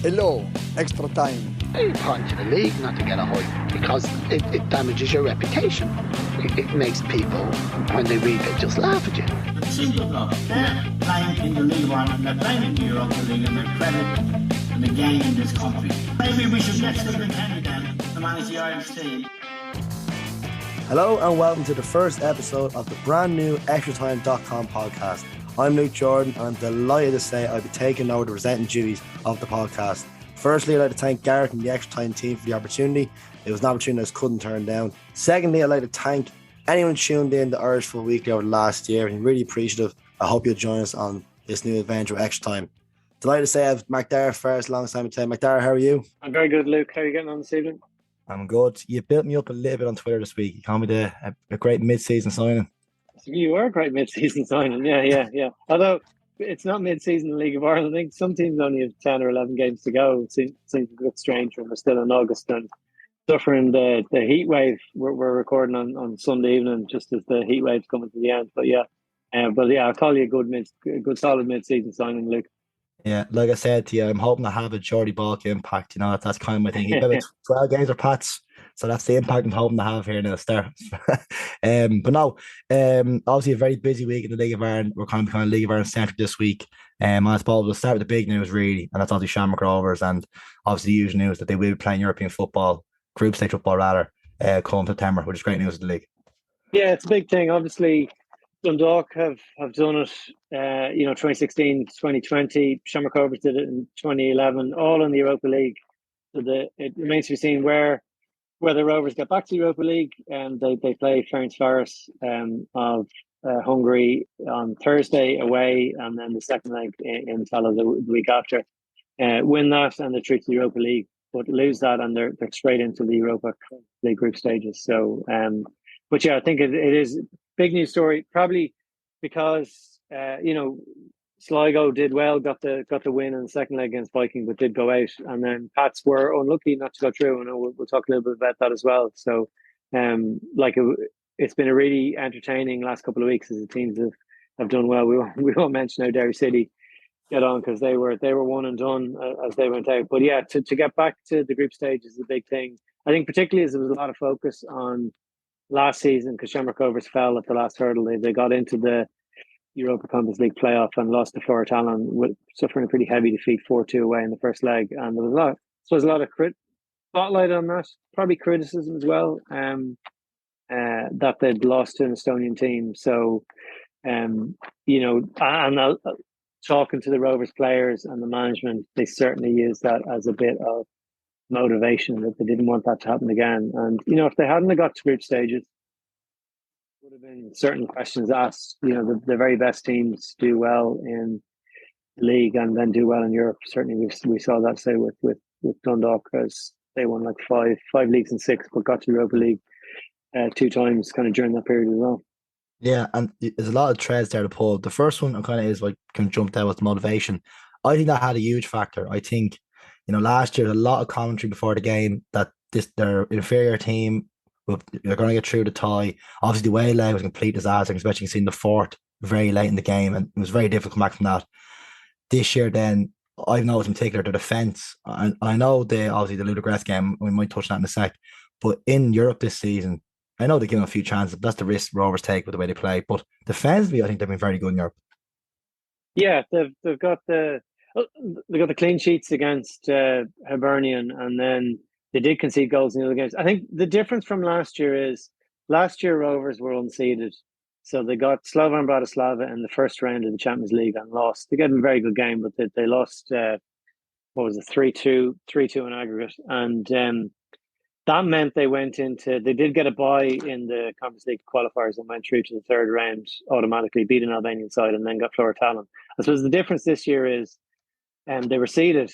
Hello, extra time. They point to the league not to get a hoy because it damages your reputation. It makes people, when they read it, just laugh at you. The single block, they're playing in the League One and they're playing in the Europa League and they're credit and the game in this country. Maybe we should get Stephen Kenny then to manage the Irish team. Hello and welcome to the first episode of the brand new extratime.com podcast. I'm Luke Jordan and I'm delighted to say I'll be taking over the presenting duties of the podcast. Firstly, I'd like to thank Gareth and the Extra Time team for the opportunity. It was an opportunity I just couldn't turn down. Secondly, I'd like to thank anyone who tuned in to Irish Football Weekly over the last year. I'm really appreciative. I hope you'll join us on this new adventure with Extra Time. Delighted to say I have Macdara Ferris alongside me today. Macdara, how are you? I'm very good, Luke. How are you getting on this evening? I'm good. You built me up a little bit on Twitter this week. You called me a great mid-season signing. You were a great mid-season signing. Yeah. Although it's not mid-season in the League of Ireland. I think some teams only have 10 or 11 games to go. It seems a bit strange when we're still in August and suffering the heat wave. We're recording on Sunday evening just as the heat wave's coming to the end. But I'll call you a good solid mid-season signing, Luke. Yeah, like I said to you, I'm hoping to have a Jordy Balk impact. You know, that's kind of my thing. He's about 12 games or Pats, so that's the impact I'm hoping to have here in the start. But no, obviously a very busy week in the League of Ireland. We're kind of League of Ireland centric this week. I suppose we'll start with the big news really, and that's obviously Shamrock Rovers, and obviously the usual news that they will be playing European football, group stage football rather, come September, which is great news for the league. Yeah, it's a big thing. Obviously, Dundalk have done it, 2016, 2020. Shamrock Rovers did it in 2011, all in the Europa League. So it remains to be seen where the Rovers get back to the Europa League. And they play Ferencváros of Hungary on Thursday away, and then the second leg in Tala the week after. Win that and they're through to the Europa League, but lose that and they're straight into the Europa League group stages. So, but yeah, I think it is big news story, probably because Sligo did well, got the win in the second leg against Viking, but did go out, and then Pats were unlucky not to go through, and we'll talk a little bit about that as well. So, it's been a really entertaining last couple of weeks as the teams have done well. We won't mention how Derry City get on because they were one and done as they went out. But yeah, to get back to the group stage is a big thing. I think particularly as there was a lot of focus on last season because Shamrock Rovers fell at the last hurdle. They got into the Europa Conference League playoff and lost to Fleur Talon, suffering a pretty heavy defeat 4-2 away in the first leg. And there was a lot of spotlight on that, probably criticism as well, that they'd lost to an Estonian team. So, and talking to the Rovers players and the management, they certainly used that as a bit of motivation that they didn't want that to happen again. And if they hadn't got to group stages, would have been certain questions asked. The very best teams do well in the league and then do well in Europe. Certainly we saw that say with Dundalk, as they won like five leagues in 6 but got to Europa League 2 times kind of during that period as well. Yeah, and there's a lot of threads there to pull. The first one kind of is like can jump down with motivation. I think that had a huge factor. I think last year, a lot of commentary before the game that their inferior team, they're going to get through the tie. Obviously, the away leg was a complete disaster, especially seeing the fourth very late in the game, and it was very difficult to come back from that. This year, then, I've noticed in particular the defence. I know obviously the Ludogorets game, we might touch on that in a sec, but in Europe this season, I know they give them a few chances. That's the risk Rovers take with the way they play, but defensively, I think they've been very good in Europe. Yeah, they've got the clean sheets against Hibernian, and then they did concede goals in the other games. I think the difference from last year is last year Rovers were unseeded, so they got Slovan Bratislava in the first round of the Champions League and lost. They got a very good game, but they lost 3-2 in aggregate, and that meant they did get a bye in the Conference League qualifiers and went through to the third round automatically, beat an Albanian side, and then got Fleur Talon. I suppose the difference this year is they were seeded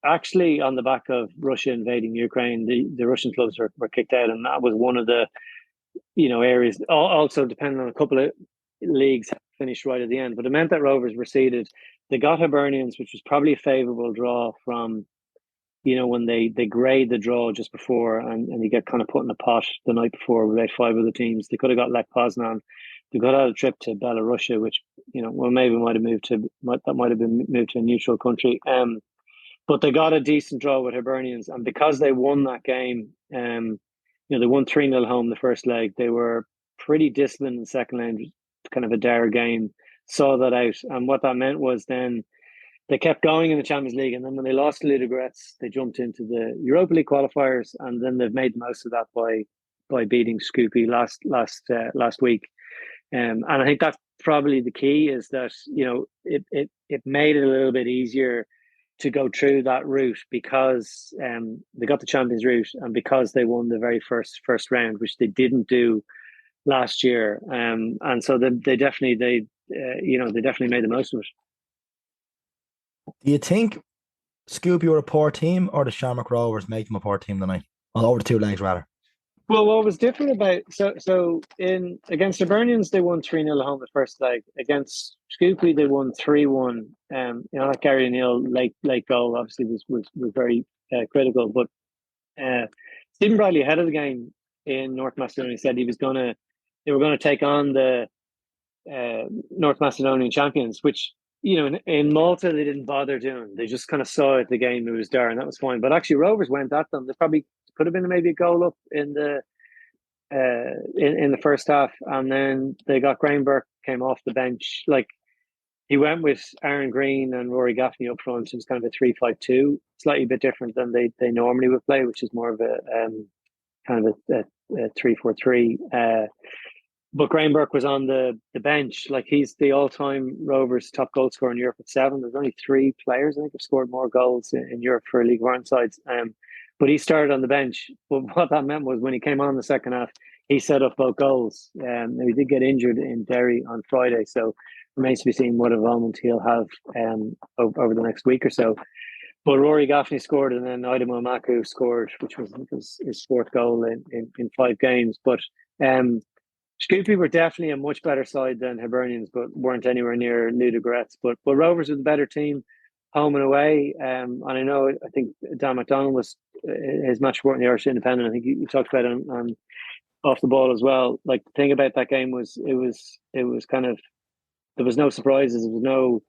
actually on the back of Russia invading Ukraine. The Russian clubs were kicked out, and that was one of the areas. Also, depending on a couple of leagues, finished right at the end, but it meant that Rovers were seeded. They got Hibernians, which was probably a favourable draw from when they grade the draw just before, and you get kind of put in a pot the night before with about 5 other teams. They could have got Lech Poznan. They got out a trip to Belarus, which maybe might have been moved to a neutral country. But they got a decent draw with Hibernians, and because they won that game, they won 3-0 home the first leg. They were pretty disciplined in the second leg, kind of a dare game, saw that out. And what that meant was then they kept going in the Champions League, and then when they lost to Ludogorets, they jumped into the Europa League qualifiers, and then they've made the most of that by beating Scoopy last week. And I think that's probably the key, is that it made it a little bit easier to go through that route, because they got the Champions route, and because they won the very first round, which they didn't do last year. And so they definitely made the most of it. Do you think Scoopy were a poor team, or the Shamrock Rovers make them a poor team tonight? Well, over the two legs, rather. Well, what was different about so in against Hibernians, they won 3-0 home the first leg. Against Scoopy, they won 3-1. That Gary O'Neill late goal obviously was very critical. But Stephen Bradley, ahead of the game in North Macedonia, said they were gonna take on the North Macedonian champions, which in Malta they didn't bother doing. They just kind of saw it, the game, it was there, and that was fine. But actually, Rovers went at them. They probably could have been maybe a goal up in the in the first half, and then they got Graham Burke came off the bench. Like, he went with Aaron Green and Rory Gaffney up front. It was kind of a 3-5-2, slightly bit different than they normally would play, which is more of a kind of a 3-4-3. But Graham Burke was on the bench. Like, he's the all-time Rovers top goal scorer in Europe at 7. There's only 3 players, I think, have scored more goals in Europe for League One sides. But he started on the bench. But what that meant was, when he came on in the second half, he set up both goals. He did get injured in Derry on Friday, so remains to be seen what involvement he'll have over the next week or so. But Rory Gaffney scored, and then Idemo Maku scored, which was his 4th goal in 5 games. But Scoopy were definitely a much better side than Hibernians, but weren't anywhere near Ludogorets. But Rovers was a better team, home and away. And I think Dan McDonald was his match report in the Irish Independent. I think you talked about it on off the ball as well. Like, the thing about that game was it was kind of, there was no surprises. There was no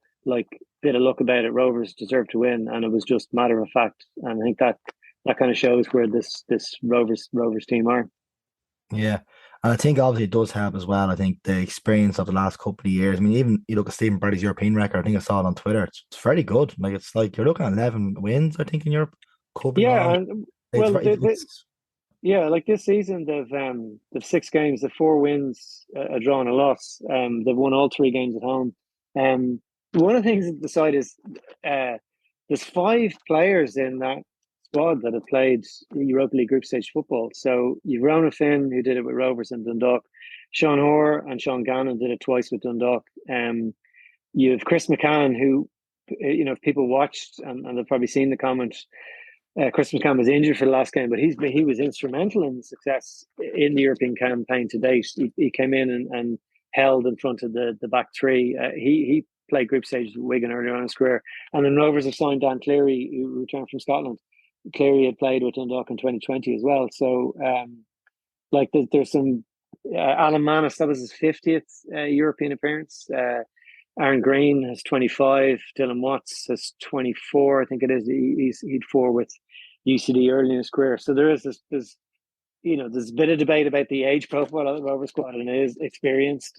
bit of luck about it. Rovers deserved to win, and it was just matter of fact. And I think that kind of shows where this Rovers team are. Yeah. And I think obviously it does help as well. I think the experience of the last couple of years. I mean, even you look at Stephen Bradley's European record. I think I saw it on Twitter. It's very good. Like, it's like you're looking at 11 wins, I think, in Europe. Could be wrong. Like this season, they've 6 games, they've 4 wins, a draw and a loss. They've won all 3 games at home. One of the things at the side is there's 5 players in that squad that have played Europa League group stage football. So you've Ronan Finn, who did it with Rovers and Dundalk. Sean Hoare and Sean Gannon did it twice with Dundalk. You have Chris McCann, who, if people watched, and they've probably seen the comment, Chris McCann was injured for the last game, but he was instrumental in the success in the European campaign to date. He came in and held in front of the back 3. He played group stage with Wigan earlier on in his career. And then Rovers have signed Dan Cleary, who returned from Scotland. Cleary had played with Dundalk in 2020 as well. So, there's some Alan Manus, that was his 50th European appearance. Aaron Green has 25. Dylan Watts has 24. I think it is. He'd 4 with UCD early in his career. So there's a bit of debate about the age profile of the Rover squad, and it is experienced.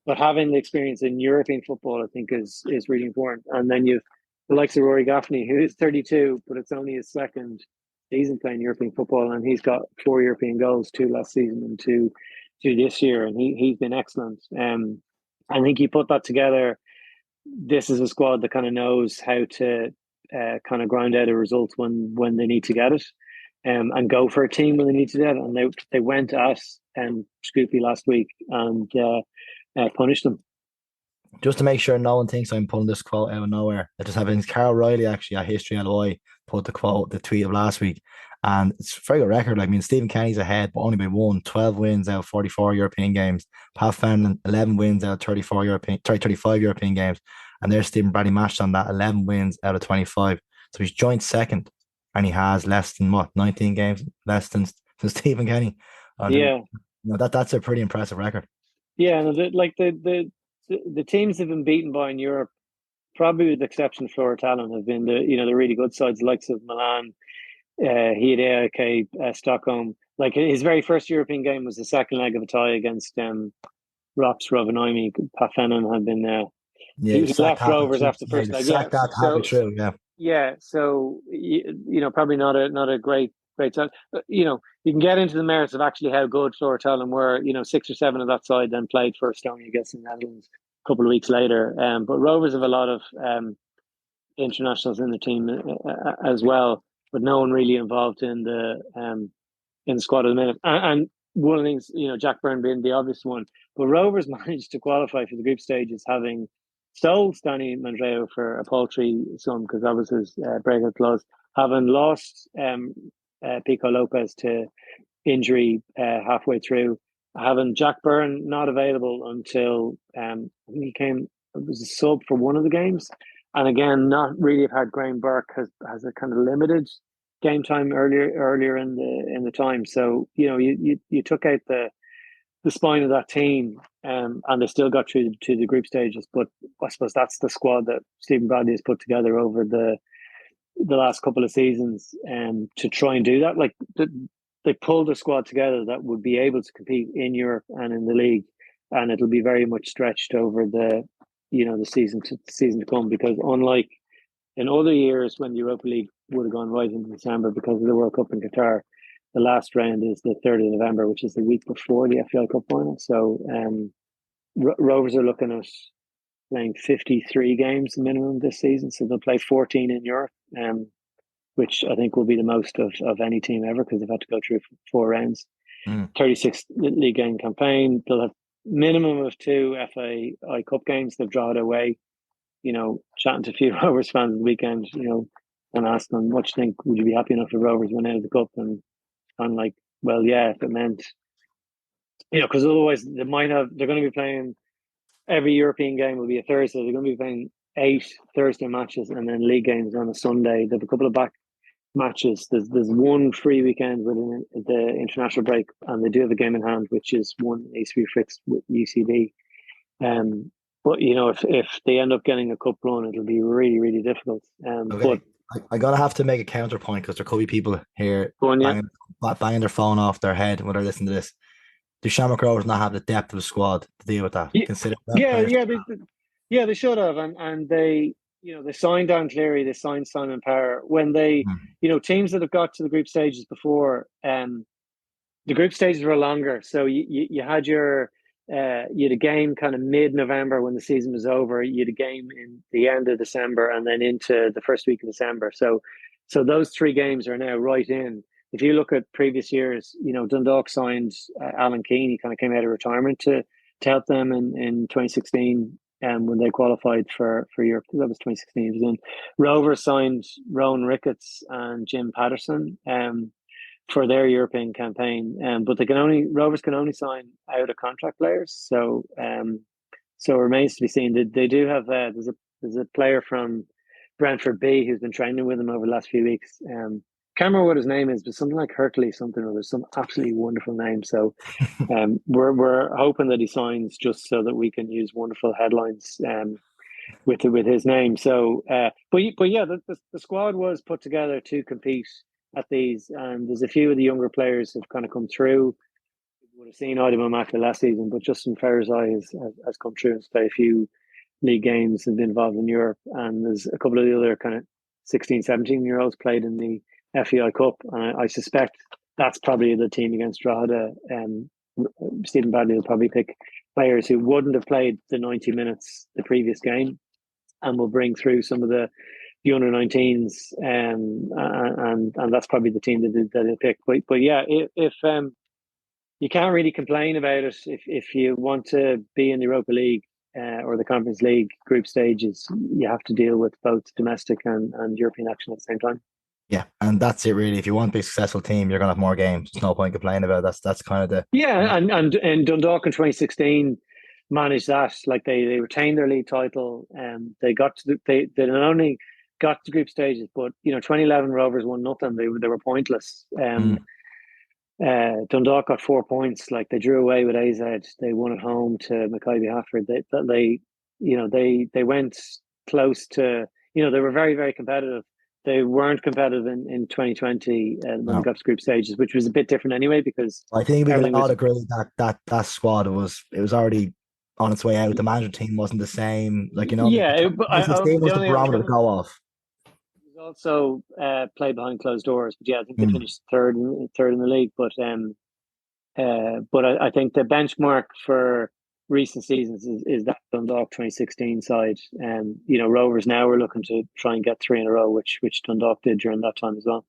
But having the experience in European football, I think, is really important. And then you've the likes of Rory Gaffney, who is 32, but it's only his 2nd season playing European football, and he's got 4 European goals, 2 last season and 2 this year, and he's been excellent. I think you put that together, this is a squad that kind of knows how to kind of grind out a result when they need to get it, and go for a team when they need to get it. And they went at Scoopy last week and punished them. Just to make sure no one thinks I'm pulling this quote out of nowhere, I just have Carl Riley actually at History LOI put the tweet of last week, and it's a very good record. I mean, Stephen Kenny's ahead, but only by 1. 12 wins out of 44 European games. Pat Fenlon, 11 wins out of 35 European games, and there's Stephen Bradley matched on that, 11 wins out of 25. So he's joint 2nd, and he has less than 19 games less than Stephen Kenny. That's a pretty impressive record. Yeah, and the teams have been beaten by in Europe, probably with the exception of Flora Talon, have been the really good sides, the likes of Milan, Hydea, Stockholm. Like his very first European game was the second leg of a tie against Rops Rovaniemi. Pat Fennon had been Yeah, he you've sacked left Rovers after the yeah, first you've leg. Yeah, sacked that halfway through. Yeah, yeah. So probably not a great side. You can get into the merits of actually how good Flora Talon were. 6 or 7 of that side then played for Estonia against the Netherlands a couple of weeks later. But Rovers have a lot of internationals in the team as well, but no one really involved in the squad at the minute. And one of the things, Jack Byrne being the obvious one, but Rovers managed to qualify for the group stages having sold Stanley Mandreo for a paltry sum because that was his breakout clause, having lost Pico Lopez to injury halfway through, having Jack Byrne not available until I think he came. It was a sub for one of the games, and again, not really have had Graham Burke has a kind of limited game time earlier in the time. So you took out the spine of that team, and they still got through to the group stages. But I suppose that's the squad that Stephen Bradley has put together over the last couple of seasons, to try and do that. Like they pulled a squad together that would be able to compete in Europe and in the league, and it'll be very much stretched over the season to come, because unlike in other years when the Europa League would have gone right into December because of the World Cup in Qatar, the last round is the 3rd of November, which is the week before the FAI Cup final. So Rovers are looking at playing 53 games minimum this season, so they'll play 14 in Europe, which I think will be the most of any team ever because they've had to go through 4 rounds. 36 league game campaign. They'll have minimum of 2 FAI Cup games. They've drawn it away. Chatting to a few Rovers fans the weekend, and asking them, what do you think? Would you be happy enough if Rovers went out of the cup? And I'm like, well, yeah, if it meant, because otherwise they're going to be playing every European game will be a Thursday. They're going to be playing 8 Thursday matches and then league games on a Sunday. They have a couple of back matches. There's one free weekend within the international break, and they do have a game in hand, which is one needs to be fixed with UCD. But if they end up getting a cup run, it'll be really, really difficult. okay. But I gotta have to make a counterpoint because there could be people here banging their phone off their head when they're listening to this. Do Shamrock Rovers not have the depth of the squad to deal with that? Consider that they should have, and they they signed Dan Cleary, they signed Simon Power when they teams that have got to the group stages before. The group stages were longer, so you had you had a game kind of mid-November when the season was over. You had a game in the end of December and then into the first week of December. So those 3 games are now right in. If you look at previous years, Dundalk signed Alan Keane. He kind of came out of retirement to help them in 2016 when they qualified for Europe. That was 2016. It was in. Rovers signed Rowan Ricketts and Jim Patterson for their European campaign, but Rovers can only sign out of contract players. So it remains to be seen. They do have there's a player from Brentford B who's been training with them over the last few weeks. Can't remember what his name is, but something like Hertley something or there's some absolutely wonderful name. So we're hoping that he signs just so that we can use wonderful headlines with his name. So but yeah, the squad was put together to compete at these, and there's a few of the younger players who've kind of come through. You would have seen Ida Mamaka last season, but Justin Ferris-I has come through and played a few league games and been involved in Europe, and there's a couple of the other kind of 16, 17-year-olds played in the FAI Cup, and I suspect that's probably the team against Drogheda. Stephen Bradley will probably pick players who wouldn't have played the 90 minutes the previous game and will bring through some of the under-19s, and that's probably the team that they'll pick. But yeah, if you can't really complain about it if you want to be in the Europa League or the Conference League group stages, you have to deal with both domestic and European action at the same time. Yeah, and that's it really. If you want to be a successful team, you're gonna have more games. There's no point complaining about it. That's kind of the and Dundalk in 2016 managed that. Like they retained their league title, and they got to they not only got to group stages, but 2011 Rovers won nothing. They were pointless. Dundalk got 4 points. Like they drew away with AZ. They won at home to Maccabi Hartford. They went close to, they were very, very competitive. They weren't competitive in 2020 when they got to group stages, which was a bit different anyway, because I think we can everything all was, agree that squad was already on its way out. The management team wasn't the same. Like, yeah. But 2016 was the the only thing I was barometer to going to go off. also played behind closed doors. But yeah, I think they Mm. finished third in the league. But I think the benchmark for recent seasons is that Dundalk 2016 side. Rovers now are looking to try and get 3 in a row, which Dundalk did during that time as well.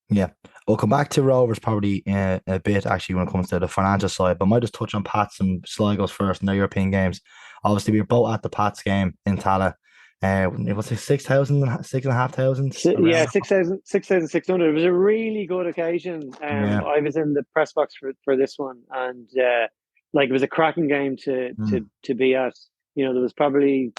Yeah, we'll come back to Rovers probably a bit actually when it comes to the financial side, but I might just touch on Pats and Sligo's first in their European games. Obviously, we were both at the Pats game in Tala. It was like 6,000, 6,500. Yeah, Around. 6,600. It was a really good occasion. Yeah. I was in the press box for this one, and it was a cracking game to be at. There was probably,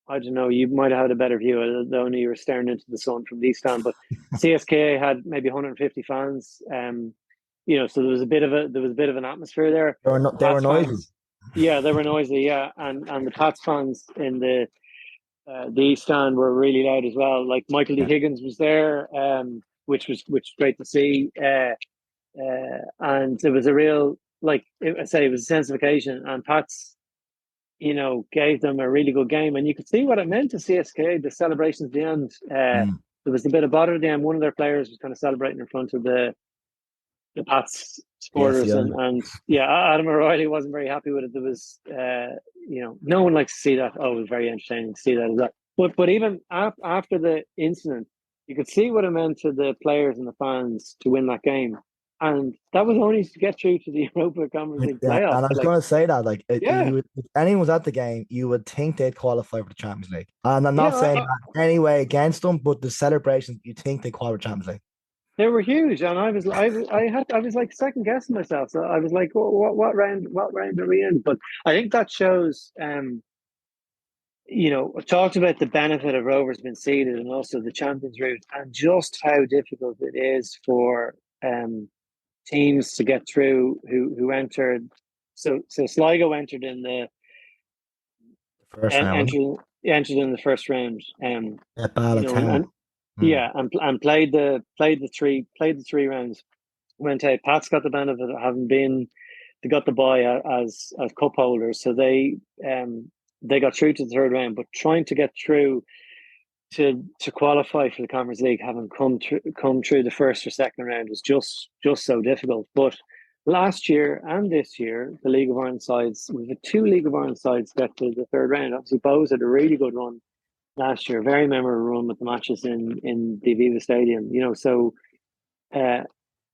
I don't know, you might have had a better view, though only you were staring into the sun from the East Stand, but CSKA had maybe 150 fans. So there was a bit of an atmosphere there. They were noisy. Fans, yeah, they were noisy. Yeah, and the Pats fans in the East Stand were really loud as well. Like Michael D. Higgins was there, which was great to see. And it was a real, it was a sense of occasion, and Pats, gave them a really good game, and you could see what it meant to CSK. The celebrations at the end, there was a bit of bother at the end. One of their players was kind of celebrating in front of the Pats supporters, and Adam O'Reilly wasn't very happy with it. There was, no one likes to see that. Oh, it was very entertaining to see that as well. But even after the incident, you could see what it meant to the players and the fans to win that game. And that was only to get through to the Europa Conference League playoffs. And I was going to say that, yeah. If anyone was at the game, you would think they'd qualify for the Champions League. And I'm not saying that anyway against them, but the celebrations, you think they qualify for the Champions League. They were huge, and I was like second guessing myself. So I was like, what round are we in? But I think that shows, talked about the benefit of Rovers being seeded and also the Champions route, and just how difficult it is for teams to get through who entered. So Sligo entered in the first round. Entered in the first round. And played the 3 rounds. Went out. Pats got the benefit of having been, they got the bye as cup holders, so they got through to the 3rd round. But trying to get through to qualify for the Conference League, having come through the first or second round, is just so difficult. But last year and this year, the League of Ireland sides, we've had 2 League of Ireland sides get to the 3rd round. Obviously, Bows had a really good run last year, very memorable run with the matches in the Aviva Stadium.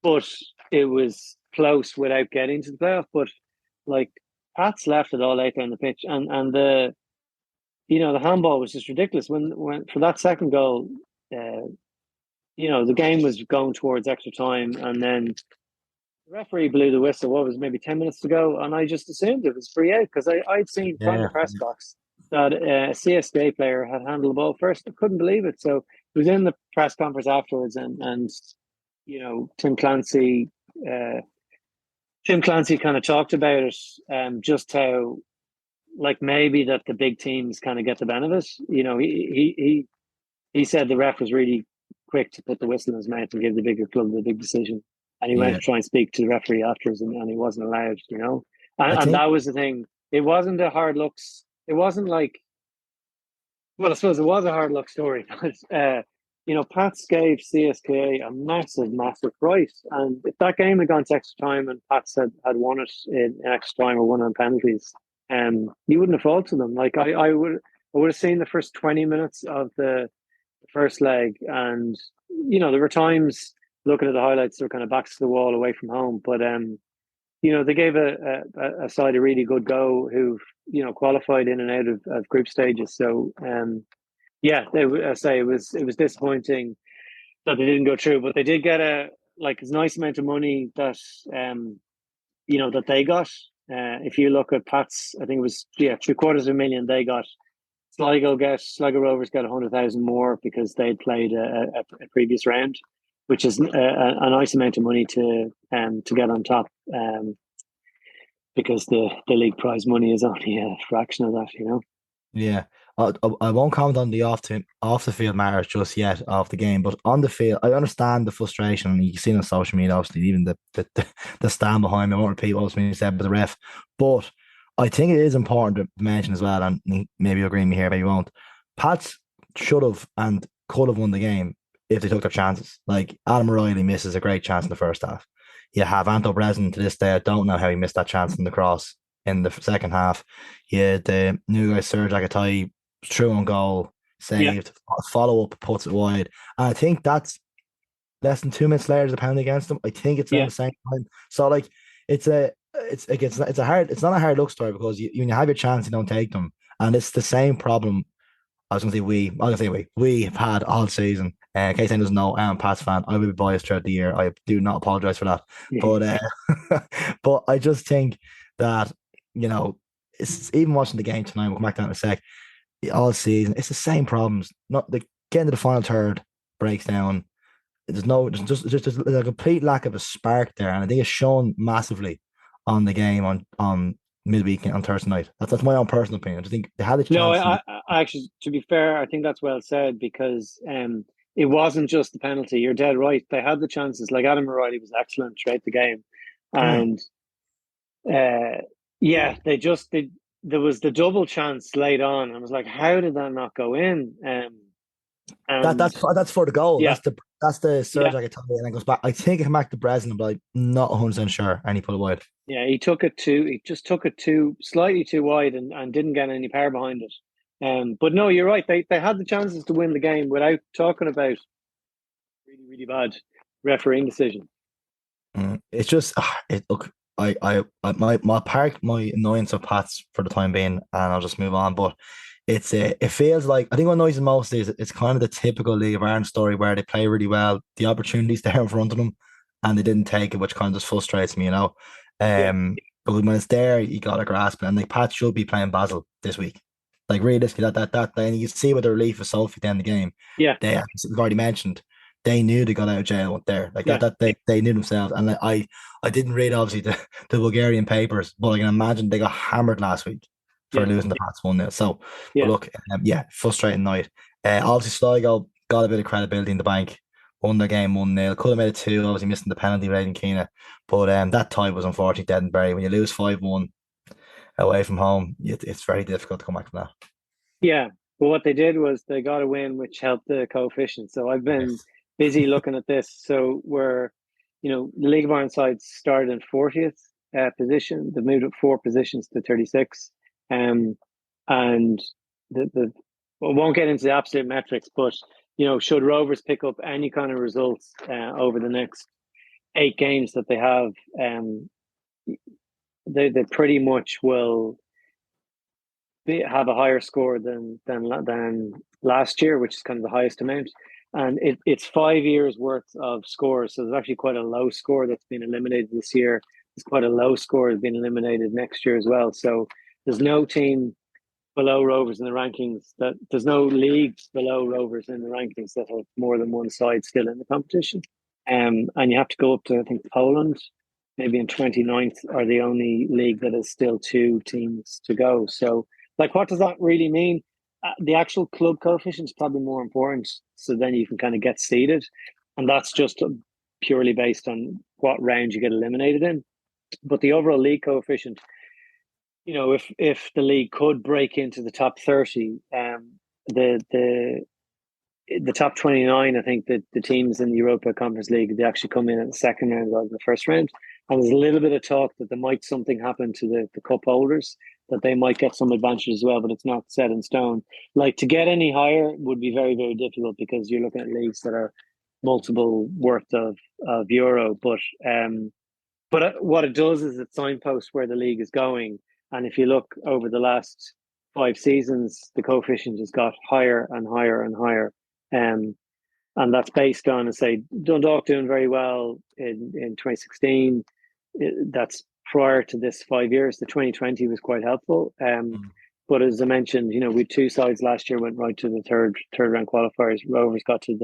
But it was close without getting to the playoff. But Pats left it all out there on the pitch, and the handball was just ridiculous. When for that second goal, the game was going towards extra time, and then the referee blew the whistle. What was it, maybe 10 minutes to go, and I just assumed it was free out because I'd seen from the press box that a CSK player had handled the ball first. I couldn't believe it. So it was in the press conference afterwards, and Tim Clancy kind of talked about it, just how maybe that the big teams kind of get the benefit. He said the ref was really quick to put the whistle in his mouth and give the bigger club the big decision, and he went to try and speak to the referee afterwards, and he wasn't allowed. And that was the thing. It wasn't a hard looks. It wasn't I suppose it was a hard luck story, but Pats gave CSKA a massive fright, and if that game had gone to extra time and Pats had won it in extra time or won on penalties, you wouldn't have faulted them. I would have seen the first 20 minutes of the first leg, and there were times looking at the highlights, they were kind of backs to the wall away from home, but they gave a side a really good go who qualified in and out of group stages. So it was disappointing that they didn't go through, but they did get a nice amount of money that that they got. If you look at Pats, I think it was 750,000 they got. Sligo Rovers got 100,000 more because they'd played a previous round, which is a nice amount of money to get on top, because the league prize money is only a fraction of that. Yeah, I won't comment on the off the field matters just yet of the game, but on the field, I understand the frustration. You can see it on social media, obviously, even the stand behind me. I won't repeat what was being said by the ref, but I think it is important to mention as well, and maybe you'll agree with me here, maybe you won't. Pats should have and could have won the game if they took their chances. Like Adam O'Reilly misses a great chance in the first half. You have Anto Breslin to this day. I don't know how he missed that chance in the cross in the second half. Yeah, the new guy Serge Agatai through on goal, Yeah, saved, follow up, puts it wide. And I think that's less than 2 minutes later, there's a penalty against them. I think it's around yeah. the same time. So like it's a hard, it's not a hard look story because when you have your chance, you don't take them. And it's the same problem. We have had all season. In case anyone doesn't know, I'm a Pats fan. I will be biased throughout the year. I do not apologize for that. But but I just think that, you know, it's even watching the game tonight, we'll come back down in a sec, all season, it's the same problems. Not the getting to the final third breaks down. There's a complete lack of a spark there, and I think it's shown massively on the game on midweek on Thursday night. That's my own personal opinion. I just think they had a No, chance. I actually, to be fair, I think that's well said because it wasn't just the penalty. You're dead right. They had the chances. Like Adam O'Reilly was excellent throughout the game, Mm. and yeah, there was the double chance late on. I was like, how did that not go in? And That's for the goal. yeah, That's the surge yeah, I could tell you, and then goes back. I think it came back to Breslin, but I'm not 100% sure. And he put it wide. yeah. He just took it too slightly too wide and didn't get any power behind it. But no, you're right. They had the chances to win the game without talking about really, really bad refereeing decision. It's just look. My park my annoyance of Pats for the time being, and I'll just move on. But it feels like I think what annoys me most is it's kind of the typical League of Ireland story where they play really well, the opportunities there in front of them, and they didn't take it, which kind of just frustrates me, you know. Yeah, But when it's there, you gotta grasp it. And like Pat should be playing Basel this week. Like realistically, and you can see with the relief of Sophie at the end of the game, yeah, they as we've already mentioned, they knew they got out of jail there. Like yeah, they knew themselves. And like, I didn't read obviously the Bulgarian papers, but I can imagine they got hammered last week for yeah, losing the Pats 1-0. So, but yeah. look, yeah, frustrating night. Obviously, Sligo got a bit of credibility in the bank. Won the game 1-0. Could have made it 2, obviously missing the penalty with Aidan Keena. But that tie was unfortunately dead and buried. When you lose 5-1 away from home, it's very difficult to come back from that. Yeah. But what they did was they got a win, which helped the coefficient. So I've been Yes. busy looking at this. So the League of Ireland side started in 40th position. They've moved up 4 positions to 36. And I won't get into the absolute metrics, but should Rovers pick up any kind of results over the next 8 games that they have, they pretty much will have a higher score than last year, which is kind of the highest amount. And it's 5 years worth of scores. So there's actually quite a low score that's been eliminated this year. There's quite a low score that's been eliminated next year as well. So there's no team below Rovers in the rankings there's no leagues below Rovers in the rankings that have more than one side still in the competition. And you have to go up to, I think, Poland, maybe in 29th, are the only league that is still 2 teams to go. So, like, what does that really mean? The actual club coefficient is probably more important. So then you can kind of get seeded. And that's just purely based on what round you get eliminated in. But the overall league coefficient, if the league could break into the top 30, the top 29, I think that the teams in the Europa Conference League, they actually come in at the second round rather than the first round. And there's a little bit of talk that there might something happen to the cup holders, that they might get some advantage as well, but it's not set in stone. Like, to get any higher would be very, very difficult because you're looking at leagues that are multiple worth of euro. But what it does is it signposts where the league is going. And if you look over the last 5 seasons, the coefficient has got higher and higher and higher. And that's based on, say, Dundalk doing very well in 2016. That's prior to this 5 years. The 2020 was quite helpful. But as I mentioned, we 2 sides last year went right to the third round qualifiers. Rovers got to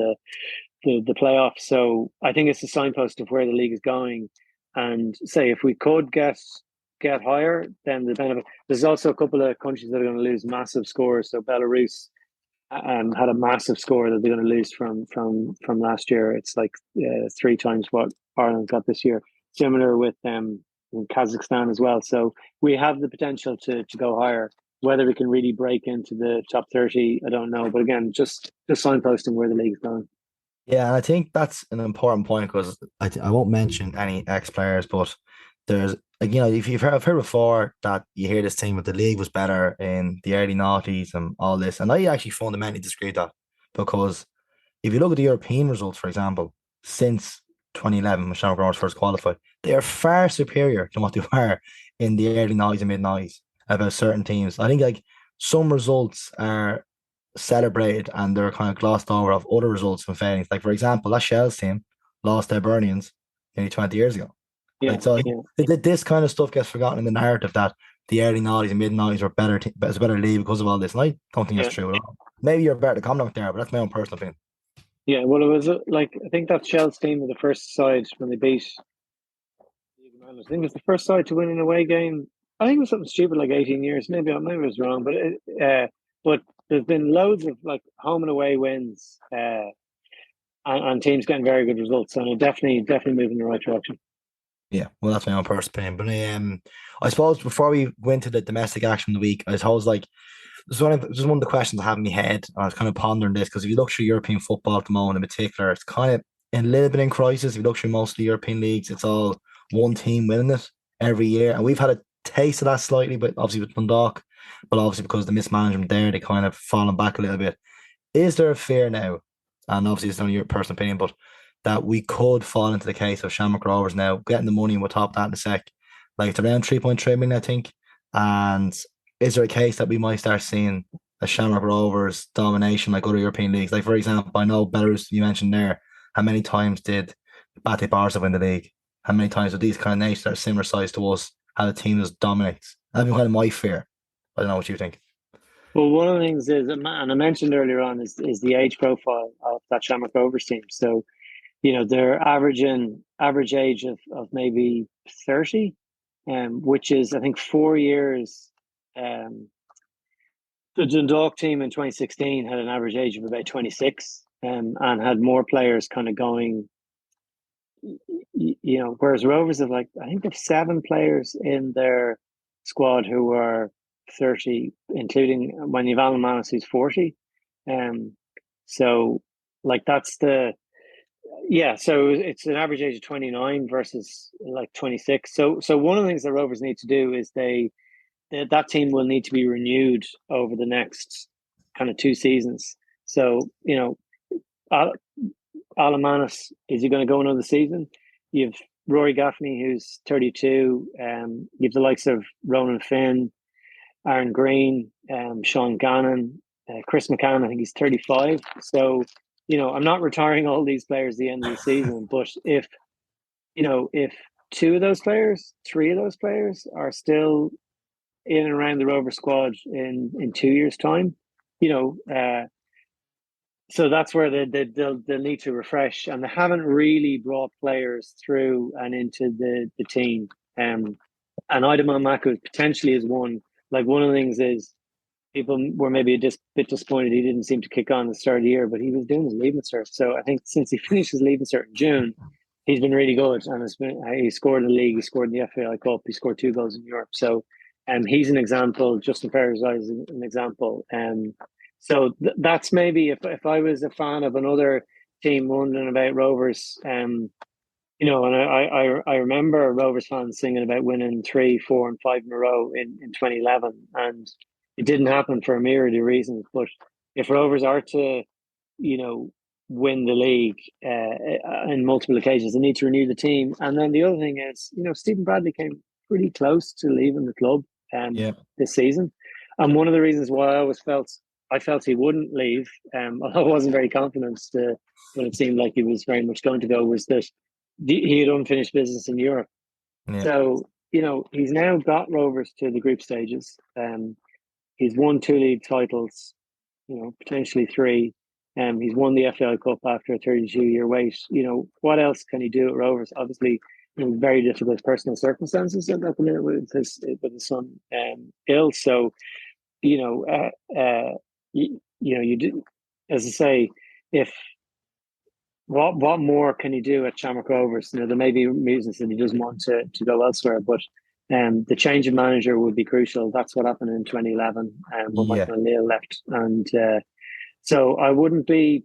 the playoffs. So I think it's a signpost of where the league is going. And say if we could get get higher, then the benefit. There's also a couple of countries that are going to lose massive scores. So Belarus had a massive score that they're going to lose from last year. It's like 3 times what Ireland got this year. Similar with Kazakhstan as well. So we have the potential to go higher. Whether we can really break into the top 30, I don't know. But again, just signposting where the league's going. Yeah, and I think that's an important point because I won't mention any ex-players, but there's if I've heard before that you hear this thing that the league was better in the early noughties and all this, and I actually fundamentally disagree with that because if you look at the European results, for example, since 2011 when Shamrock Rovers first qualified, they are far superior to what they were in the early noughties and mid noughties about certain teams. I think like some results are celebrated and they're kind of glossed over of other results from failings. Like for example, that Shells team lost their Hibernians nearly 20 years ago. Yeah, Like, so this kind of stuff gets forgotten in the narrative that the early noughties and mid noughties were better. It's a better league because of all this, and I don't think that's true at all. Maybe you're better to comment there, but that's my own personal opinion. Yeah, well, it was like I think that Shells team was the first side when they beat. I think it was the first side to win an away game. I think it was something stupid like 18 years. Maybe I was wrong, but there's been loads of like home and away wins, and teams getting very good results, and it definitely moving in the right direction. Yeah, well, that's my own personal opinion. But I suppose before we go into the domestic action of the week, I suppose like this is one of the questions I have in my head. And I was kind of pondering this because if you look through European football at the moment in particular, it's kind of a little bit in crisis. If you look through most of the European leagues, it's all one team winning it every year. And we've had a taste of that slightly, but obviously with Dundalk, but obviously because of the mismanagement there, they kind of fallen back a little bit. Is there a fear now? And obviously it's only your personal opinion, but that we could fall into the case of Shamrock Rovers now getting the money, and we'll top that in a sec. Like it's around 3.3 million, I think. And is there a case that we might start seeing a Shamrock Rovers domination like other European leagues? Like, for example, I know Belarus, you mentioned there, how many times did Bate Barca win the league? How many times did these kind of nations that are similar size to us, how the team just dominates? That'd be kind of my fear. I don't know what you think. Well, one of the things is, and I mentioned earlier on, is the age profile of that Shamrock Rovers team. So, they're average age of maybe 30, which is, I think, 4 years. The Dundalk team in 2016 had an average age of about 26, and had more players kind of going, whereas Rovers have I think they've 7 players in their squad who are 30, including when you've Alan Manis who's 40. So that's so it's an average age of 29 versus 26. So one of the things that Rovers need to do is that team will need to be renewed over the next kind of 2 seasons. So, Alan Manis, is he going to go another season? You've Rory Gaffney, who's 32. You've the likes of Ronan Finn, Aaron Green, Sean Gannon, Chris McCann, I think he's 35. So, I'm not retiring all these players at the end of the season, but if 2 of those players, 3 of those players are still in and around the Rover squad in 2 years' time, so that's where they'll need to refresh, and they haven't really brought players through and into the team. And Idaman Mako potentially is one. Like, one of the things is people were maybe a bit disappointed he didn't seem to kick on at the start of the year, but he was doing his leaving cert. So I think since he finished his leaving cert in June, he's been really good, and he scored in the league, he scored in the FAI Cup, he scored 2 goals in Europe. So he's an example. Justin Ferris is an example. So that's maybe if I was a fan of another team wondering about Rovers, and I remember Rovers fans singing about winning 3, 4, and 5 in a row in 2011, and it didn't happen for a myriad of reasons. But if Rovers are to, win the league in multiple occasions, they need to renew the team. And then the other thing is, Stephen Bradley came pretty close to leaving the club this season, and one of the reasons why I felt he wouldn't leave, although I wasn't very confident when it seemed like he was very much going to go, was that he had unfinished business in Europe. Yeah. So, he's now got Rovers to the group stages. He's won 2 league titles, potentially 3. He's won the FAI Cup after a 32-year wait. What else can he do at Rovers? Obviously, in very difficult personal circumstances at the minute with his son ill. So you do, as I say, if what more can he do at Shamrock Rovers? There may be reasons that he doesn't want to go elsewhere, but the change of manager would be crucial. That's what happened in 2011 when Michael O'Neill left, and so I wouldn't be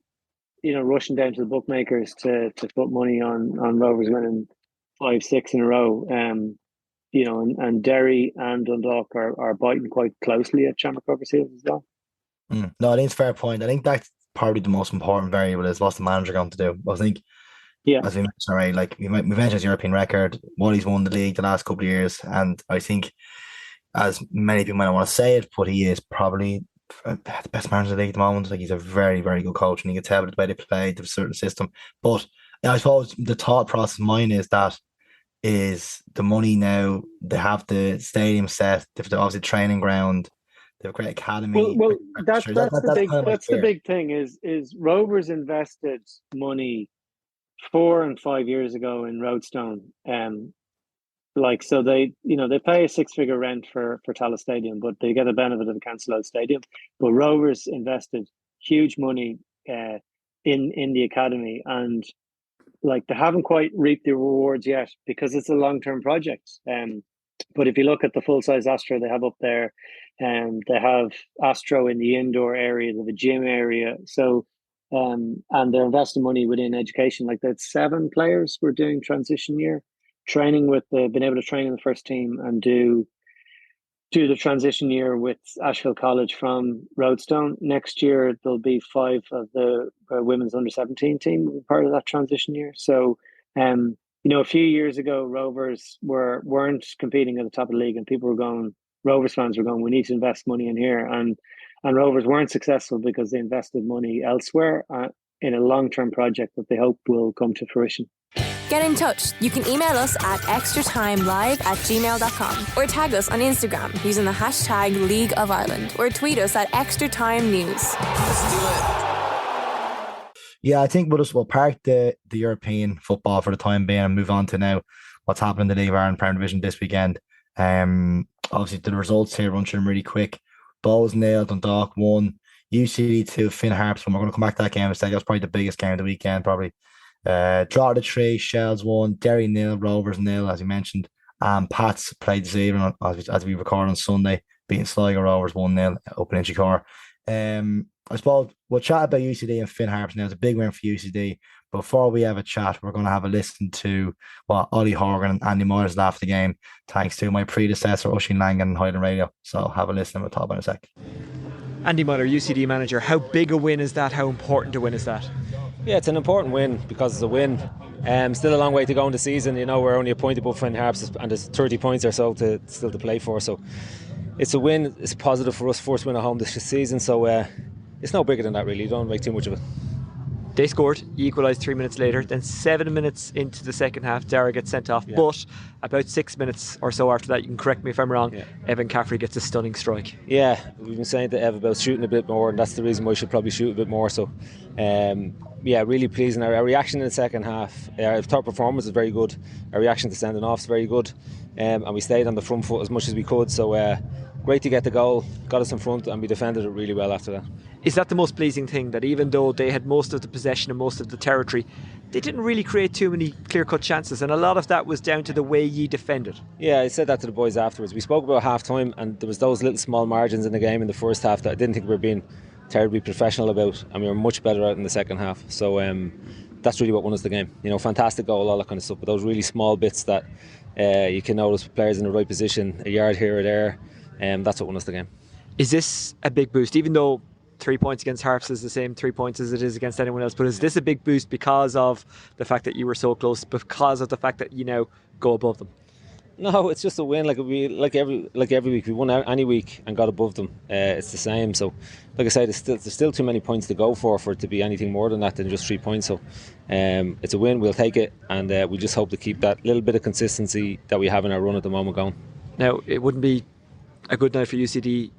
rushing down to the bookmakers to put money on Rovers winning 5-6 in a row. And Derry and Dundalk are biting quite closely at Shamrock Rovers heels as well. No, I think it's a fair point. I think that's probably the most important variable is what's the manager going to do. I think, as we mentioned already, like we mentioned his European record, what he's won the league the last couple of years, and I think, as many people might not want to say it, but he is probably the best manager in the league at the moment. Like, he's a very, very good coach, and you can tell by the way they play, the certain system. But I suppose the thought process of mine is that is the money now. They have the stadium set, they have the obviously training ground, they have a great academy. Well, that's the big thing is Rovers invested money 4 and 5 years ago in Roadstone. So they pay a 6-figure rent for Tallaght Stadium, but they get the benefit of a cancelled stadium. But Rovers invested huge money in the academy, and they haven't quite reaped the rewards yet because it's a long-term project. But if you look at the full-size Astro they have up there, they have Astro in the indoor area, they have a gym area. So, and they're investing money within education. Like, that 7 players were doing transition year training been able to train in the first team and do the transition year with Ashfield College from Roadstone. Next year, there'll be 5 of the women's under-17 team part of that transition year. So, a few years ago, Rovers weren't competing at the top of the league, and Rovers fans were going, we need to invest money in here. And Rovers weren't successful because they invested money elsewhere in a long-term project that they hope will come to fruition. Get in touch. You can email us at extratimelive@gmail.com or tag us on Instagram using the hashtag League of Ireland, or tweet us at Extra Time News. Let's do it. Yeah, I think we'll park the European football for the time being and move on to now what's happening in the League of Ireland Premier Division this weekend. Obviously, the results here run through them really quick. Bows 0, Dundalk 1, UCD 2, Finn Harps 1. We're going to come back to that game in a second. That's probably the biggest game of the weekend, probably. Drogheda 3, Shells 1, Derry 0, Rovers 0, as you mentioned. Pats played this evening as we record on Sunday, beating Sligo Rovers 1-0 up in Inchicore. I suppose we'll chat about UCD and Finn Harps now. It's a big win for UCD. Before we have a chat, we're going to have a listen to what Ollie Horgan and Andy Meyler said after the game, thanks to my predecessor, Oisin Langan on Highland Radio. So have a listen and we'll talk about it in a sec. Andy Meyler, UCD manager, how big a win is that? How important a win is that? Yeah, it's an important win because it's a win. Still a long way to go in the season. We're only a point above Finn Harps and there's 30 points or so still to play for. So it's a win. It's positive for us. First win at home this season. So it's no bigger than that, really. Don't make too much of it. They scored, you equalised 3 minutes later. Then 7 minutes into the second half, Dara gets sent off. Yeah. But about 6 minutes or so after that, you can correct me if I'm wrong, Evan Caffrey gets a stunning strike. Yeah, we've been saying to Ev about shooting a bit more, and that's the reason why we should probably shoot a bit more. So, really pleasing. Our reaction in the second half, our top performance is very good. Our reaction to sending off is very good. And we stayed on the front foot as much as we could. So, great to get the goal, got us in front, and we defended it really well after that. Is that the most pleasing thing, that even though they had most of the possession and most of the territory, they didn't really create too many clear-cut chances, and a lot of that was down to the way ye defended? Yeah, I said that to the boys afterwards. We spoke about half-time, and there was those little small margins in the game in the first half that I didn't think we were being terribly professional about, and we were much better out in the second half. So that's really what won us the game. Fantastic goal, all that kind of stuff, but those really small bits that you can notice players in the right position, a yard here or there, that's what won us the game. Is this a big boost, even though 3 points against Harps is the same 3 points as it is against anyone else, but is this a big boost because of the fact that you were so close, because of the fact that you now go above them? No, it's just a win. Like every week, we won any week and got above them. It's the same. So, like I said, there's still too many points to go for it to be anything more than that, than just 3 points. So, it's a win. We'll take it, and we just hope to keep that little bit of consistency that we have in our run at the moment going. Now, it wouldn't be a good night for UCD